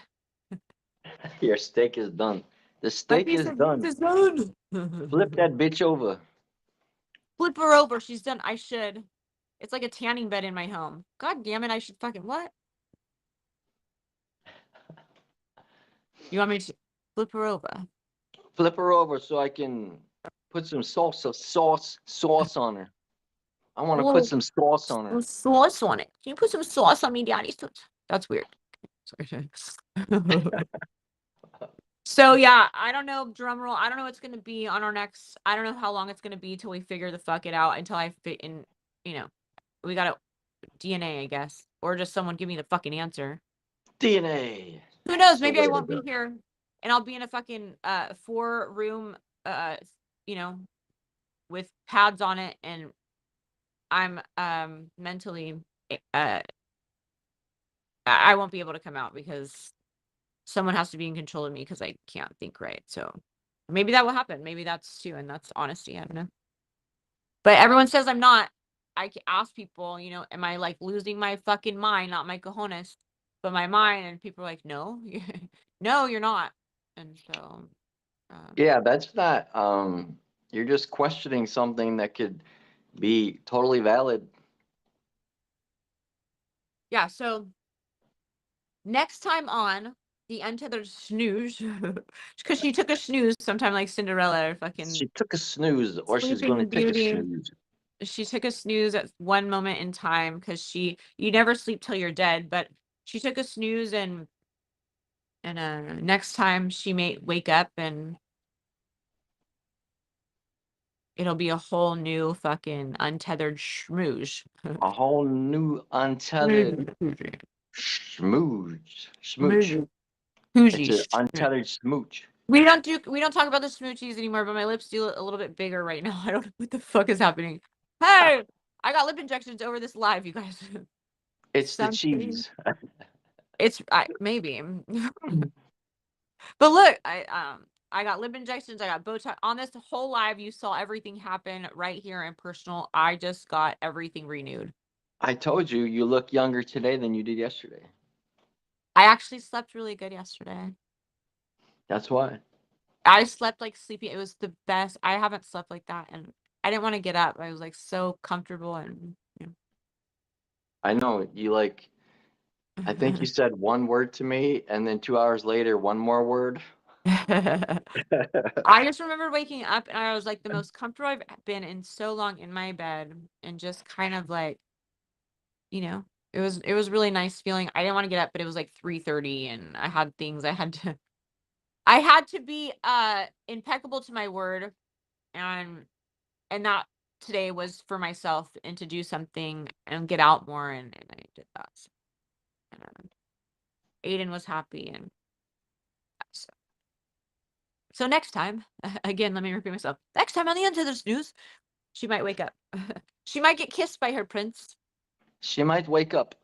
Your steak is done. The My steak piece is of done. meat is done. Flip that bitch over. Flip her over. She's done. I should. It's like a tanning bed in my home. God damn it! I should fucking what? You want me to flip her over? Flip her over so I can put some sauce on her. I want to put some sauce on her. Sauce on it. Can you put some sauce on me, Daddy? That's weird. Sorry. So yeah, I don't know, drum roll. I don't know what's gonna be on our next. I don't know how long it's gonna be till we figure the fuck it out. Until I fit in, we got a DNA, I guess, or just someone give me the fucking answer. DNA. Who knows? Maybe I won't be here, and I'll be in a fucking 4-room, with pads on it, and I'm mentally I won't be able to come out because someone has to be in control of me because I can't think right. So maybe that will happen. Maybe that's too, and that's honesty. I don't know. But everyone says I'm not. I ask people, am I like losing my fucking mind? Not my cojones, but my mind. And people are like, no, no, you're not. And so, yeah, that's not. You're just questioning something that could be totally valid. Yeah. So next time on the Untethered Snooze, because she took a snooze sometime like Cinderella or fucking. She took a snooze, or she's going to take a snooze. She took a snooze at one moment in time because you never sleep till you're dead, but she took a snooze and next time she may wake up and it'll be a whole new fucking untethered schmooze. A whole new untethered smooch. It's an untethered smooch. We don't talk about the smoochies anymore, but my lips do a little bit bigger right now. I don't know what the fuck is happening. Hey, I got lip injections over this live, you guys. It's the cheese. It's maybe. But look, I got lip injections. I got Botox on this whole live. You saw everything happen right here in personal. I just got everything renewed. I told you, you look younger today than you did yesterday. I actually slept really good yesterday. That's why. I slept like sleepy. It was the best. I haven't slept like that, and I didn't want to get up. I was like so comfortable and. I know you like. I think you said one word to me, and then 2 hours later, one more word. I just remember waking up and I was like the most comfortable I've been in so long in my bed, and just kind of like, it was really nice feeling. I didn't want to get up, but it was like 3:30 and I had things I had to be impeccable to my word, and that today was for myself and to do something and get out more, and I did that. And Aiden was happy, and so, next time, again, let me repeat myself. Next time on the Untethered Muse, she might wake up. She might get kissed by her prince. She might wake up.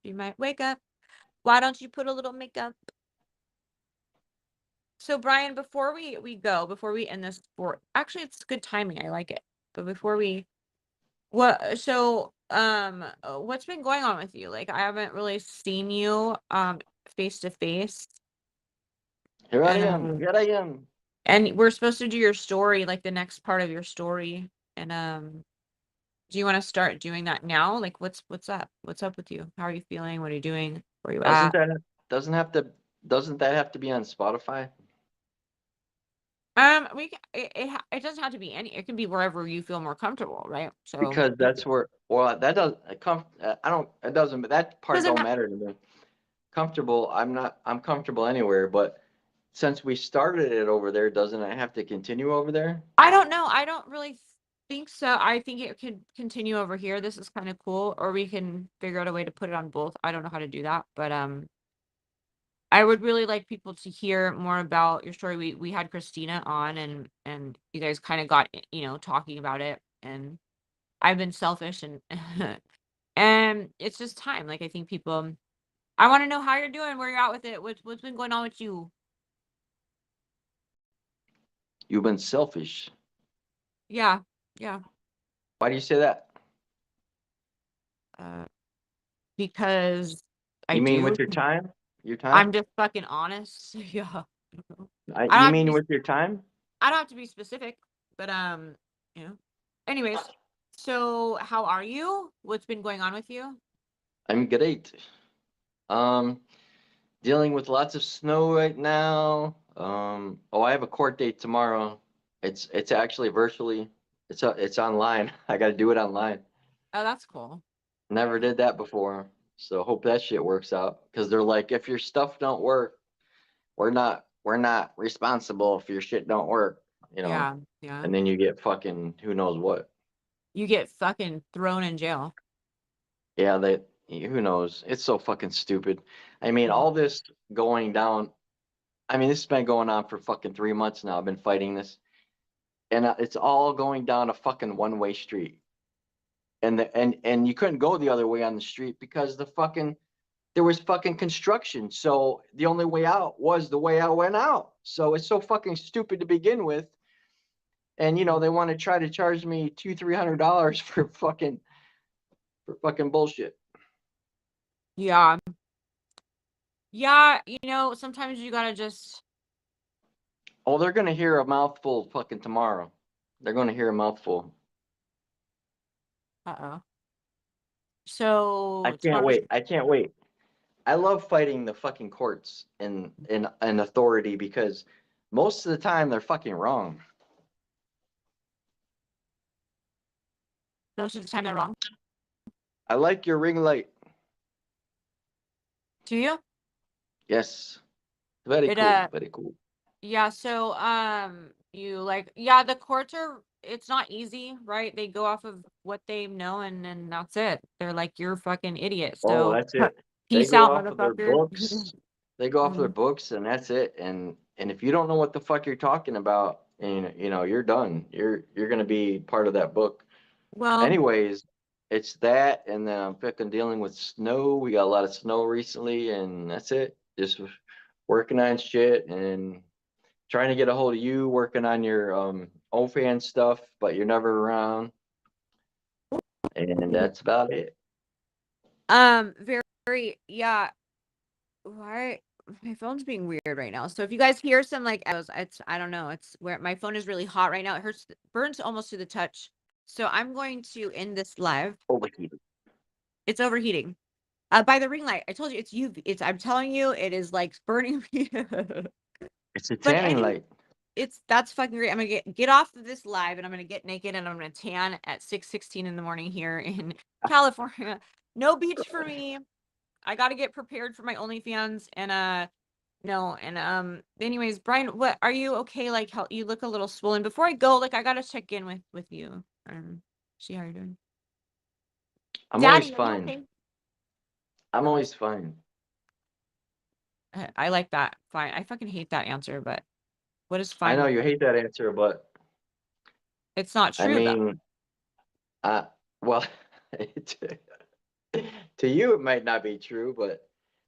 She might wake up. Why don't you put a little makeup? So Brian, before before we end this, actually it's good timing. I like it. But before we what's been going on with you? Like, I haven't really seen you face to face. Here I am. And Here I am. we're supposed to do your story, like the next part of your story. And do you want to start doing that now? Like, what's up? What's up with you? How are you feeling? What are you doing? Where are you Doesn't at? that doesn't have to doesn't that have to be on Spotify? It doesn't have to be it can be wherever you feel more comfortable, right? So Because that's where well that does come I don't it doesn't but that part doesn't don't ha- matter to me. Comfortable, I'm comfortable anywhere, but since we started it over there, doesn't it have to continue over there? I don't know. I don't really think so. I think it could continue over here. This is kind of cool, or we can figure out a way to put it on both. I don't know how to do that, but I would really like people to hear more about your story. We had Christina on, and you guys kind of got talking about it, and I've been selfish, and and it's just time. Like, I think people. I want to know how you're doing, where you're at with it, what's been going on with you. You've been selfish. Yeah, yeah. Why do you say that? Uh, because I You mean do. with your time? Your I'm time? just fucking honest. Yeah. I don't You have to mean be. with your time? I don't have to be specific, but you know. Anyways, so how are you? What's been going on with you? I'm great. Um, dealing with lots of snow right now. Oh, I have a court date tomorrow. It's actually virtually. It's online. I got to do it online. Oh, that's cool. Never did that before. So hope that shit works out. Because they're like, if your stuff don't work, we're not responsible if your shit don't work, you know. Yeah, yeah. And then you get fucking who knows what. You get fucking thrown in jail. Yeah, who knows? It's so fucking stupid. I mean, Mhm. all this going down. I mean, this has been going on for fucking 3 months now. I've been fighting this, and it's all going down a fucking one-way street. And you couldn't go the other way on the street because there was fucking construction. So the only way out was the way I went out. So it's so fucking stupid to begin with. And they want to try to charge me $200-300 for fucking bullshit. Yeah. Yeah, sometimes you gotta just. Oh, they're gonna hear a mouthful fucking tomorrow. They're gonna hear a mouthful. Uh-oh. I So can't tomorrow's. wait. I can't wait. I love fighting the fucking courts and authority because most of the time they're fucking wrong. Most of the time they're wrong. I like your ring light. Do you? Yes. Very It cool. Very cool. Yeah, so you like, yeah, the courts are, it's not easy, right? They go off of what they know, and then that's it. They're like, you're a fucking idiot. Oh, So that's it. They peace go out, off of their motherfucker. books. They go off their Mhm. books and that's it. And if you don't know what the fuck you're talking about, and you're done. You're gonna be part of that book. Well, Anyways, it's that, and then I'm fucking dealing with snow. We got a lot of snow recently, and that's it. Just working on shit and trying to get a hold of you, working on your OFan stuff, but you're never around, and that's about it. very, yeah. Why? my phone's being weird right now. So if you guys hear some like echoes, it's I don't know. It's where my phone is really hot right now. It hurts, burns almost to the touch. So I'm going to end this live. Overheated. It's overheating. By the ring light, I told you it's UV. It's I'm telling you, it is like burning me. It's a But tanning anyway, light. that's fucking great. I'm gonna get off of this live and I'm gonna get naked and I'm gonna tan at 6:16 in the morning here in California. No beach for me. I got to get prepared for my OnlyFans and no and anyways, Brian, what are you okay? Like how you look a little swollen. Before I go, like I got to check in with you. See how you're doing. I'm always Daddy, are you fine. okay? I'm Oh, always fine. I like that. Fine. I fucking hate that answer, but what is I fine know look you like? hate that answer, but It's not I true though. mean, well, to, to you it might not be true, but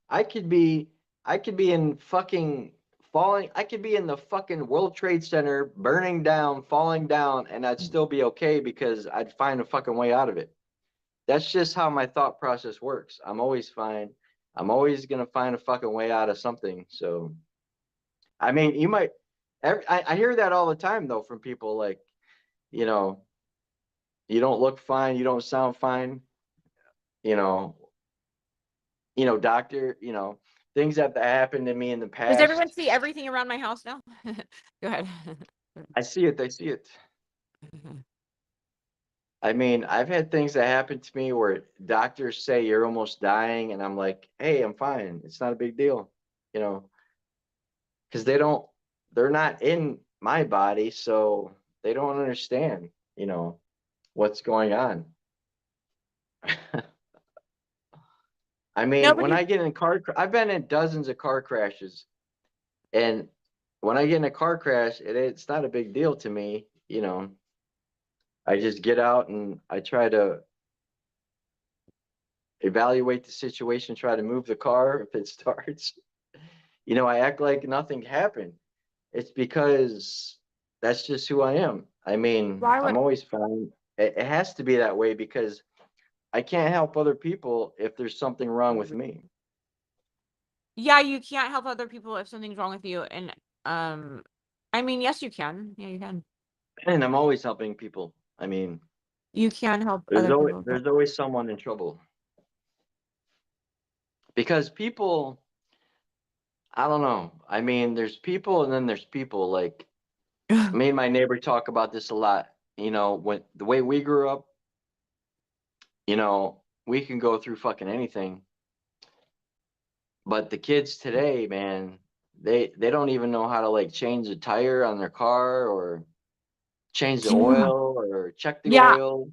I could be, I could be in fucking falling. I could be in the fucking World Trade Center, burning down, falling down, and I'd still be okay because I'd find a fucking way out of it. That's just how my thought process works. I'm always fine. I'm always gonna find a fucking way out of something. So, I mean, you might. I hear that all the time though from people like, you know, you don't look fine, you don't sound fine, you know, doctor, things that happened to me in the Does everyone past. see everything around my house now? Go ahead. I see it. I see it. I mean, I've had things that happen to me where doctors say you're almost dying, and I'm like, hey, I'm fine. It's not a big deal, you know, because they're not in my body, so they don't understand, what's going on. I mean, when Nobody. I get in I've been in dozens of car crashes, and when I get in a car crash, it's not a big deal to me, I just get out and I try to evaluate the situation, try to move the car if it starts. I act like nothing happened. It's because that's just who I am. I mean, Why would? I'm always fine. It has to be that way because I can't help other people if there's something wrong with me. Yeah, you can't help other people if something's wrong with you. And um, I mean, yes, you can. Yeah, you can. And I'm always helping people. I mean, You can help there's other always people, but there's always someone in trouble because people, I don't know. I mean, there's people and then there's people. Like me and my neighbor talk about this a lot. When the way we grew up, we can go through fucking anything. But the kids today, man, they don't even know how to like change the tire on their car or change the yeah, oil or check the yeah, oil.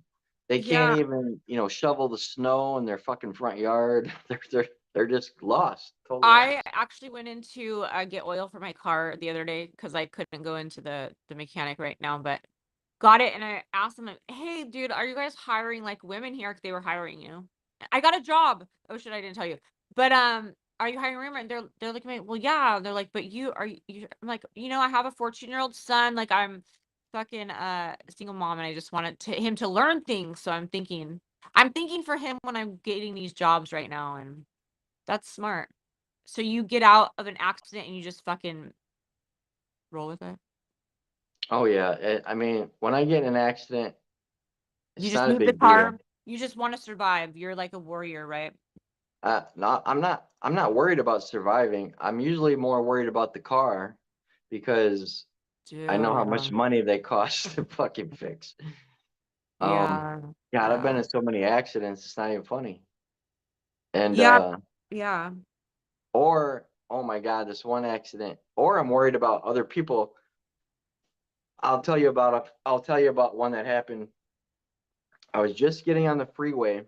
They can't yeah. even, shovel the snow in their fucking front yard. They're just lost, totally I lost. actually went into get oil for my car the other day because I couldn't go into the mechanic right now, but got it. And I asked them, like, "Hey, dude, are you guys hiring like women here? 'Cause they were hiring you. I got a job. Oh shit, I didn't tell you. But are you hiring women? And they're looking at me. Well, yeah. They're like, but I'm like, I have a 14-year-old son. Like I'm fucking a single mom, and I just wanted him to learn things. So I'm thinking for him when I'm getting these jobs right now, and that's smart. So you get out of an accident and you just fucking roll with it. Oh yeah. I mean, when I get in an accident, You it's just not a move the big deal. car. You just want to survive. You're like a warrior, right? I'm not worried about surviving. I'm usually more worried about the car because I know how much Dude. money they cost to fucking fix. Um, Yeah. God, I've been Yeah. in so many accidents, it's not even funny. And Yeah. Yeah. or oh my God, this one accident. Or I'm worried about other people. I'll tell you about one that happened. I was just getting on the freeway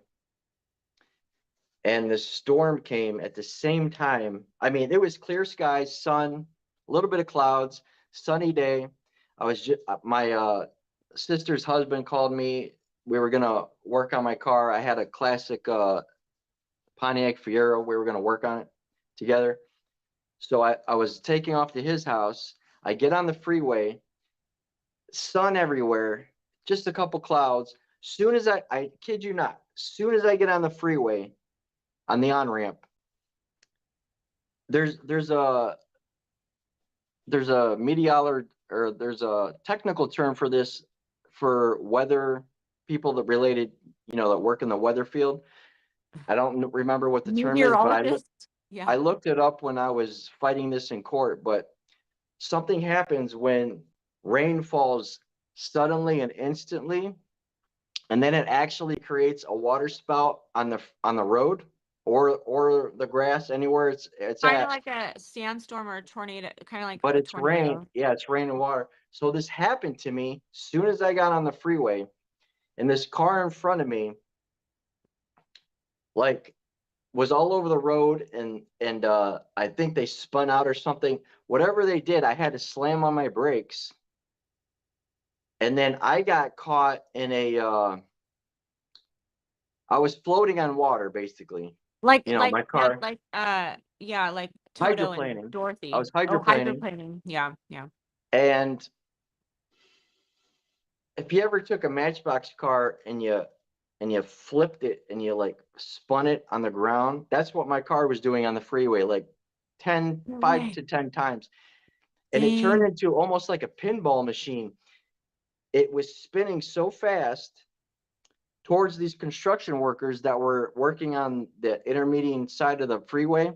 and the storm came at the same time. I mean, it was clear skies, sun, a little bit of clouds, sunny day. I was just my sister's husband called me. We were gonna work on my car. I had a classic Pontiac Fiero. We were gonna work on it together. So I was taking off to his house. I get on the freeway, sun everywhere, just a couple clouds. Soon as I kid you not, soon as I get on the freeway on the on ramp, there's a meteorology, or there's a technical term for this, for weather people that related, that work in the weather field. I don't remember what the term is, but Meteorologist. Yeah. I looked it up when I was fighting this in court. But something happens when rain falls suddenly and instantly, and then it actually creates a water spout on the road, or the grass, anywhere it's Kind of at. like a sandstorm or a tornado, kind of like But a it's rain. tornado. Yeah, it's rain and water. So this happened to me soon as I got on the freeway, and this car in front of me, like, was all over the road, and I think they spun out or something. Whatever they did, I had to slam on my brakes, and then I got caught in I was floating on water, basically. My car Yeah, like Toto and hydroplaning. I Dorothy. was Oh, hydroplaning, hydroplaning. Yeah, yeah. and if you ever took a Matchbox car and you flipped it and you like spun it on the ground, that's what my car was doing on the freeway, like No 5 way. to 10 times. And it turned Dang. into almost like a pinball machine. It was spinning so fast towards these construction workers that were working on the intermediate side of the freeway.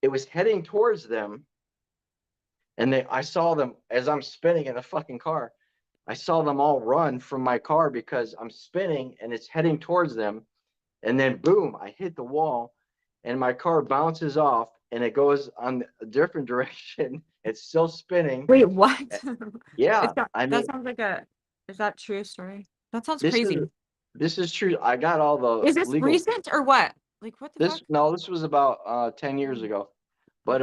It was heading towards them, and I saw them as I'm spinning in the fucking car. I saw them all run from my car because I'm spinning and it's heading towards them. And then boom, I hit the wall, and my car bounces off and it goes on a different direction. It's still spinning. Wait, what? Yeah, I That mean, sounds like a, is that true story? That sounds this is crazy. this is true. I got all the Is this legal. recent or what? Like, what the fuck? This was about 10 years Mm, ago. But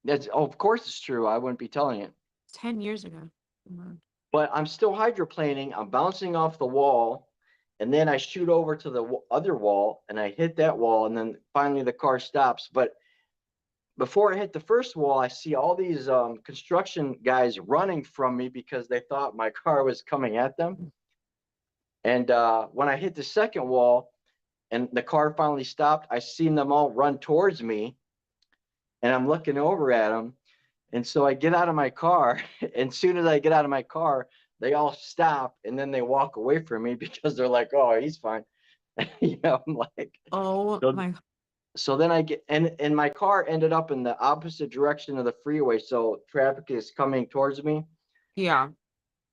that's, oh, of course it's true. I wouldn't be telling it. 10 years ago. Wow. But I'm still hydroplaning. I'm bouncing off the wall, and then I shoot over to the other wall, and I hit that wall, and then finally the car stops. But before I hit the first wall, I see all these construction guys running from me because they thought my car was coming at them. And when I hit the second wall and the car finally stopped, I seen them all run towards me, and I'm looking over at them. And so I get out of my car, and as soon as I get out of my car, they all stop, and then they walk away from me because they're like, "Oh, he's fine." I'm like, Oh so my, so then I get, and my car ended up in the opposite direction of the freeway, so traffic is coming towards me. yeah.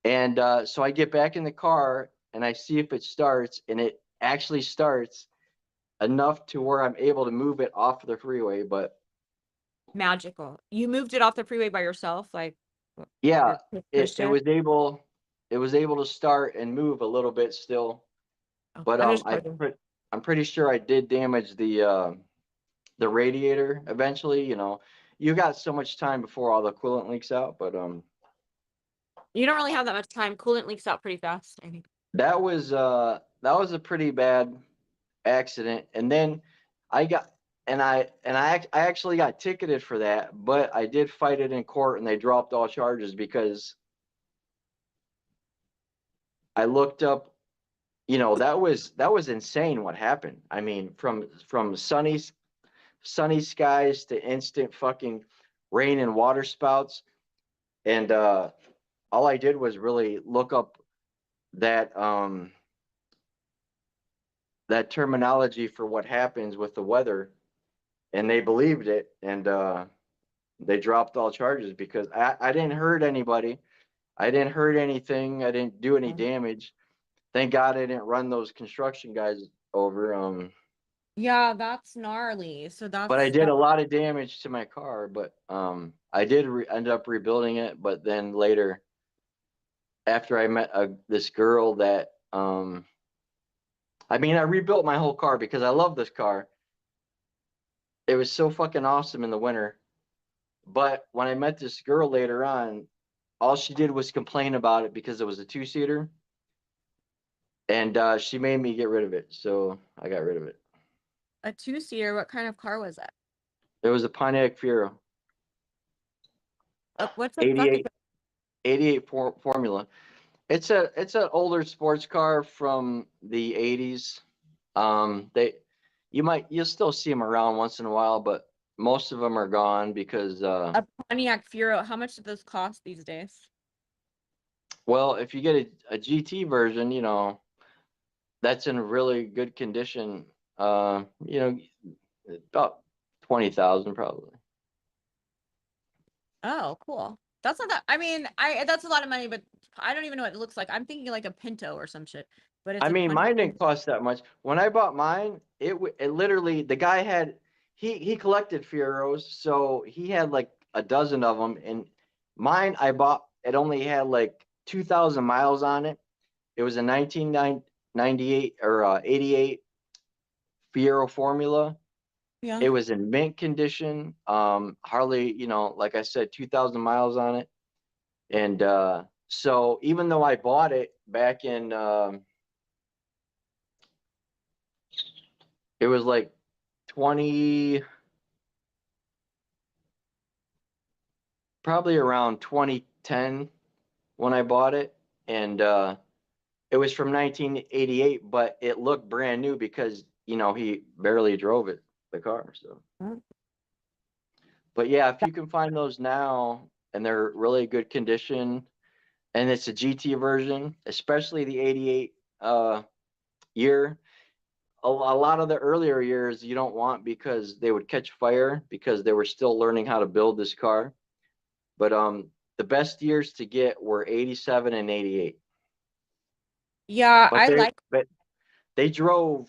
And so I get back in the car and I see if it starts, and it actually starts enough to where I'm able to move it off the freeway. But Magical. You moved it off the freeway by yourself, like yeah, it, pushed it it. was able it was able to start and move a little bit still. Oh, But that is crazy. I'm pretty sure I did damage the radiator eventually. You got so much time before all the coolant leaks out. But You don't really have that much time. Coolant leaks out pretty fast, I think. that was a pretty bad accident. And then I got I actually got ticketed for that, but I did fight it in court, and they dropped all charges because I looked up. That was insane what happened. I mean, from sunny skies to instant fucking rain and water spouts. And all I did was really look up that that terminology for what happens with the weather, and they believed it, and they dropped all charges because I didn't hurt anybody. I didn't hurt anything. I didn't do any damage. Thank God I didn't run those construction guys over. Yeah, that's gnarly. So But I that's did that. a lot of damage to my car. But I did end up rebuilding it. But then later, after I met this girl that I mean, I rebuilt my whole car because I love this car. It was so fucking awesome in the winter. But when I met this girl later on, all she did was complain about it because it was a two-seater, and she made me get rid of it. So I got rid of it. A two-seater, what kind of car was that? It was a Pontiac Fiero, What the fuck is 88, 88 Formula. It's an older sports car from the 80s. You'll still see them around once in a while, but most of them are gone because A Pontiac Fiero. How much do those cost these days? well, if you get a GT version, that's in really good condition. About 20,000 probably. Oh, cool. That's not that. I mean, that's a lot of money, but I don't even know what it looks like. I'm thinking like a Pinto or some shit, but it's I a mean, Pontiac. mine didn't cost that much. When I bought mine, it literally the guy had he collected Fieros, so he had like a dozen of them. And mine I bought it only had like 2,000 miles on it. It was a 1998 or 88 Fiero Formula. Yeah. It was in mint condition. Hardly, like I said, 2,000 miles on it. And so even though I bought it back in it was like 20, probably around 2010 when I bought it. And it was from 1988, but it looked brand new because, he barely drove it, the car. So, but yeah, if you can find those now and they're really good condition and it's a GT version, especially the 88 year, a lot of the earlier years you don't want because they would catch fire because they were still learning how to build this car. But the best years to get were 87 and 88. Yeah, But I like. they drove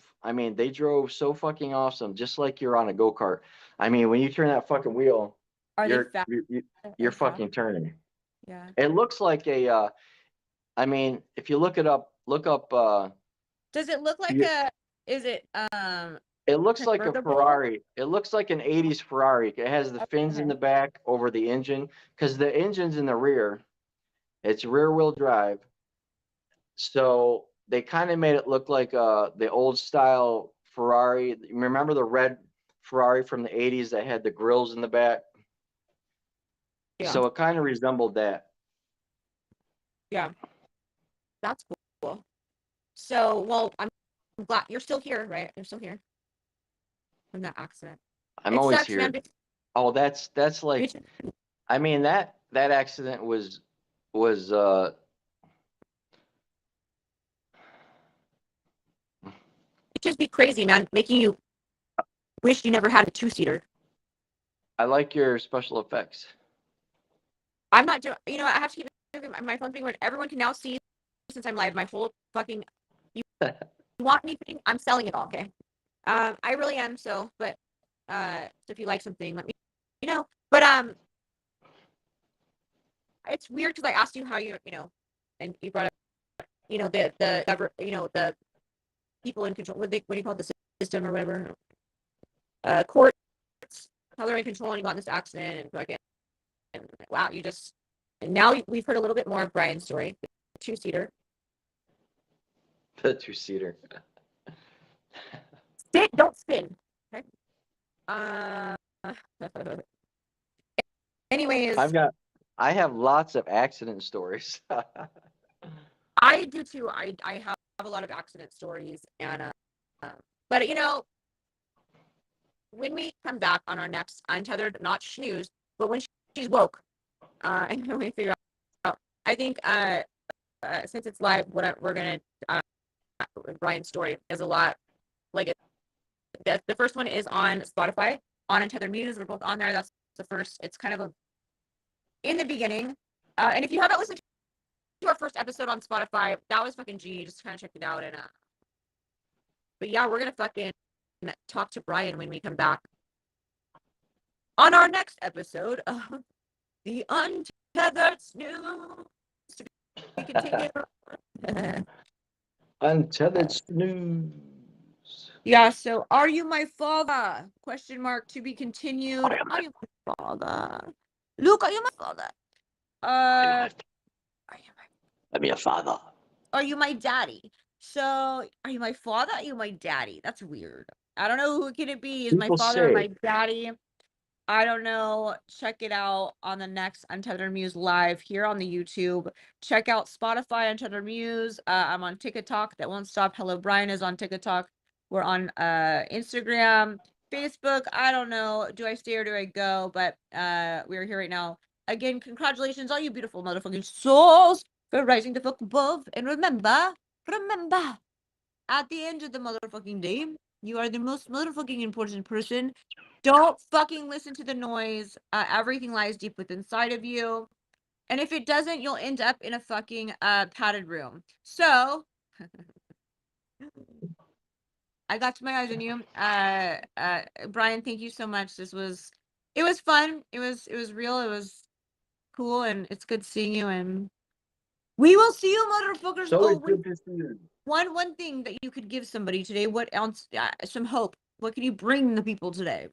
so fucking awesome, just like you're on a go-kart. I mean, when you turn that fucking wheel, Are they you're fast you're, you're or soft? fucking turning. Yeah. It looks like I mean, if you look up Does it look like you- a? Is it it looks like a convertible? Ferrari. It looks like an 80s Ferrari. It has the fins in Okay. the back over the engine because the engine's in the rear. It's rear wheel drive. So they kind of made it look like the old style Ferrari. Remember the red Ferrari from the 80s that had the grills in the back? Yeah. So it kind of resembled that. Yeah. That's cool. So, well, I'm glad you're still here, right? You're still here from that accident. I'm It always sucks, man. here. Oh, that's like, I mean, that accident was It just be crazy, man, making you wish you never had a two-seater. I like your special effects. I'm not doing. I have to keep my phone being when everyone can now see since I'm live. My whole fucking. You want anything? I'm selling it all. Okay. I really am. So, but so if you like something, let me know. But it's weird because I asked you how and you brought up the people in control. What do you call it, the system or whatever? Courts, how they're in control and you got in this accident and fucking. And wow, and now we've heard a little bit more of Brian's story, the two-seater. The two-seater. Don't spin. Okay. Anyways, I have lots of accident stories. I do too. I have a lot of accident stories, and but when we come back on our next Untethered, not snooze, but when she's woke, and we figure out, I think since it's live, we're gonna Brian's story is a lot like it. The first one is on Spotify on Untethered Muse. We're both on there. That's the first. It's kind of in the beginning. And if you haven't listened to our first episode on Spotify, that was fucking G. Just kind of check it out. And but yeah, we're gonna fucking talk to Brian when we come back on our next episode of the Untethered Snooze. We continue. Untethered snooze. Yeah, so are you my father? Question mark to be continued. Are you my father? Luke, are you my father? Are I'm your father. Are you my daddy? So, are you my father? Are you my daddy? That's weird. I don't know who can it be. Is my People father or say my daddy? I don't know. Check it out on the next Untethered Muse live here on the YouTube. Check out Spotify Untethered Muse. I'm on TikTok. That won't stop. Hello Brian is on TikTok. We're on Instagram, Facebook, I don't know. Do I stay or do I go? But we're here right now. Again, congratulations, all you beautiful motherfucking souls, for rising the fuck above. And remember, at the end of the motherfucking day, you are the most motherfucking important person. Don't fucking listen to the noise. Everything lies deep within inside of you. And if it doesn't, you'll end up in a fucking padded room. So I got to my eyes on you. Brian, thank you so much. It was fun. It was real. It was cool, and it's good seeing you. And we will see you, motherfuckers. So Oh, it's wait. good to see you. One thing that you could give somebody today. What else? Some hope. What can you bring the people today?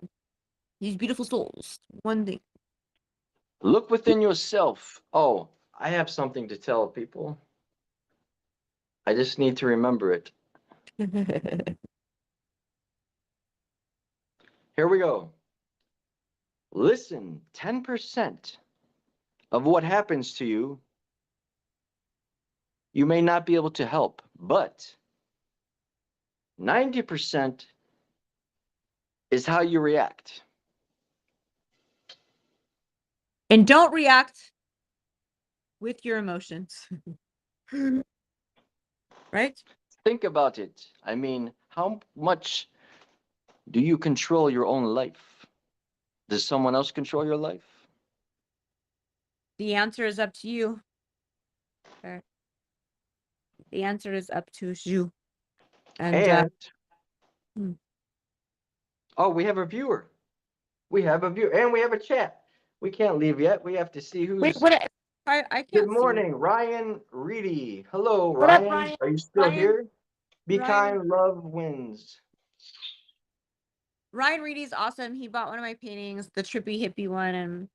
These beautiful souls. One thing. Look within yourself. Oh, I have something to tell people. I just need to remember it. Here we go. Listen, 10% of what happens to you, you may not be able to help, but 90% is how you react. And don't react with your emotions. Right? Think about it. I mean, how much do you control your own life? Does someone else control your life? The answer is up to you. The answer is up to you. And oh, we have a viewer. We have a viewer, and we have a chat. We can't leave yet. We have to see who's. wait, what? I can't. Good morning, Ryan Reedy. Hello, What up, Ryan. Ryan? Are you still here? Be Ryan. kind, love wins. Ryan Reedy's awesome. He bought one of my paintings, the trippy hippie one, and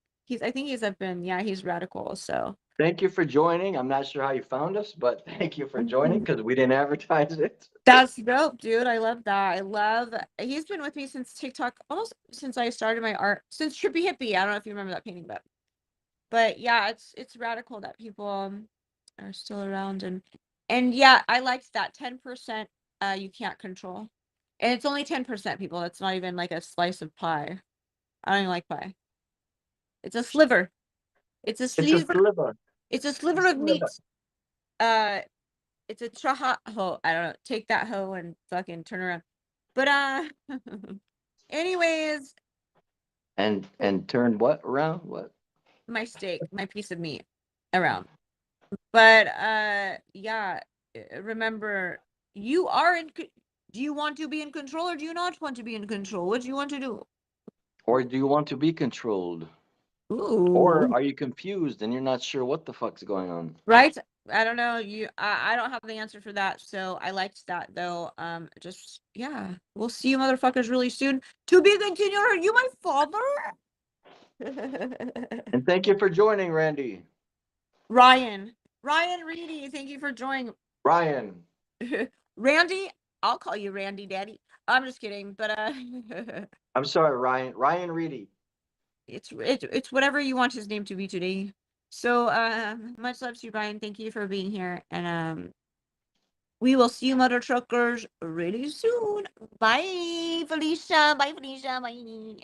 I think he's up in, yeah, he's radical. So Thank you for joining. I'm not sure how you found us, but thank you for joining because we didn't advertise it. that's dope, dude. I love that. He's been with me since TikTok, almost since I started my art, since Trippy Hippie. I don't know if you remember that painting, but yeah, it's radical that people are still around, and yeah, I liked that 10% you can't control. And it's only 10% people. It's not even like a slice of pie. I don't even like pie. It's a sliver. It's a It's a sliver. sliver. It's a sliver of meat. It's a traha ho. I don't know. Take that hoe and fucking turn around. But anyways, And turn what around? What? my steak, my piece of meat around. But yeah, remember, you are in. Do you want to be in control or do you not want to be in control? What do you want to do? Or do you want to be controlled? Ooh. Or are you confused and you're not sure what the fuck's going on? Right? I don't know. I don't have the answer for that. So I liked that though. Just yeah. We'll see you motherfuckers really soon. To be continued. Are you my father? And thank you for joining, Randy. Ryan Reedy, thank you for joining. Ryan. Randy, I'll call you Randy Daddy. I'm just kidding, but I'm sorry, Ryan. Ryan Reedy. it's whatever you want his name to be today. So much love to you, Brian. Thank you for being here. And we will see you mother truckers really soon. Bye, Felicia. Bye, Felicia. Bye.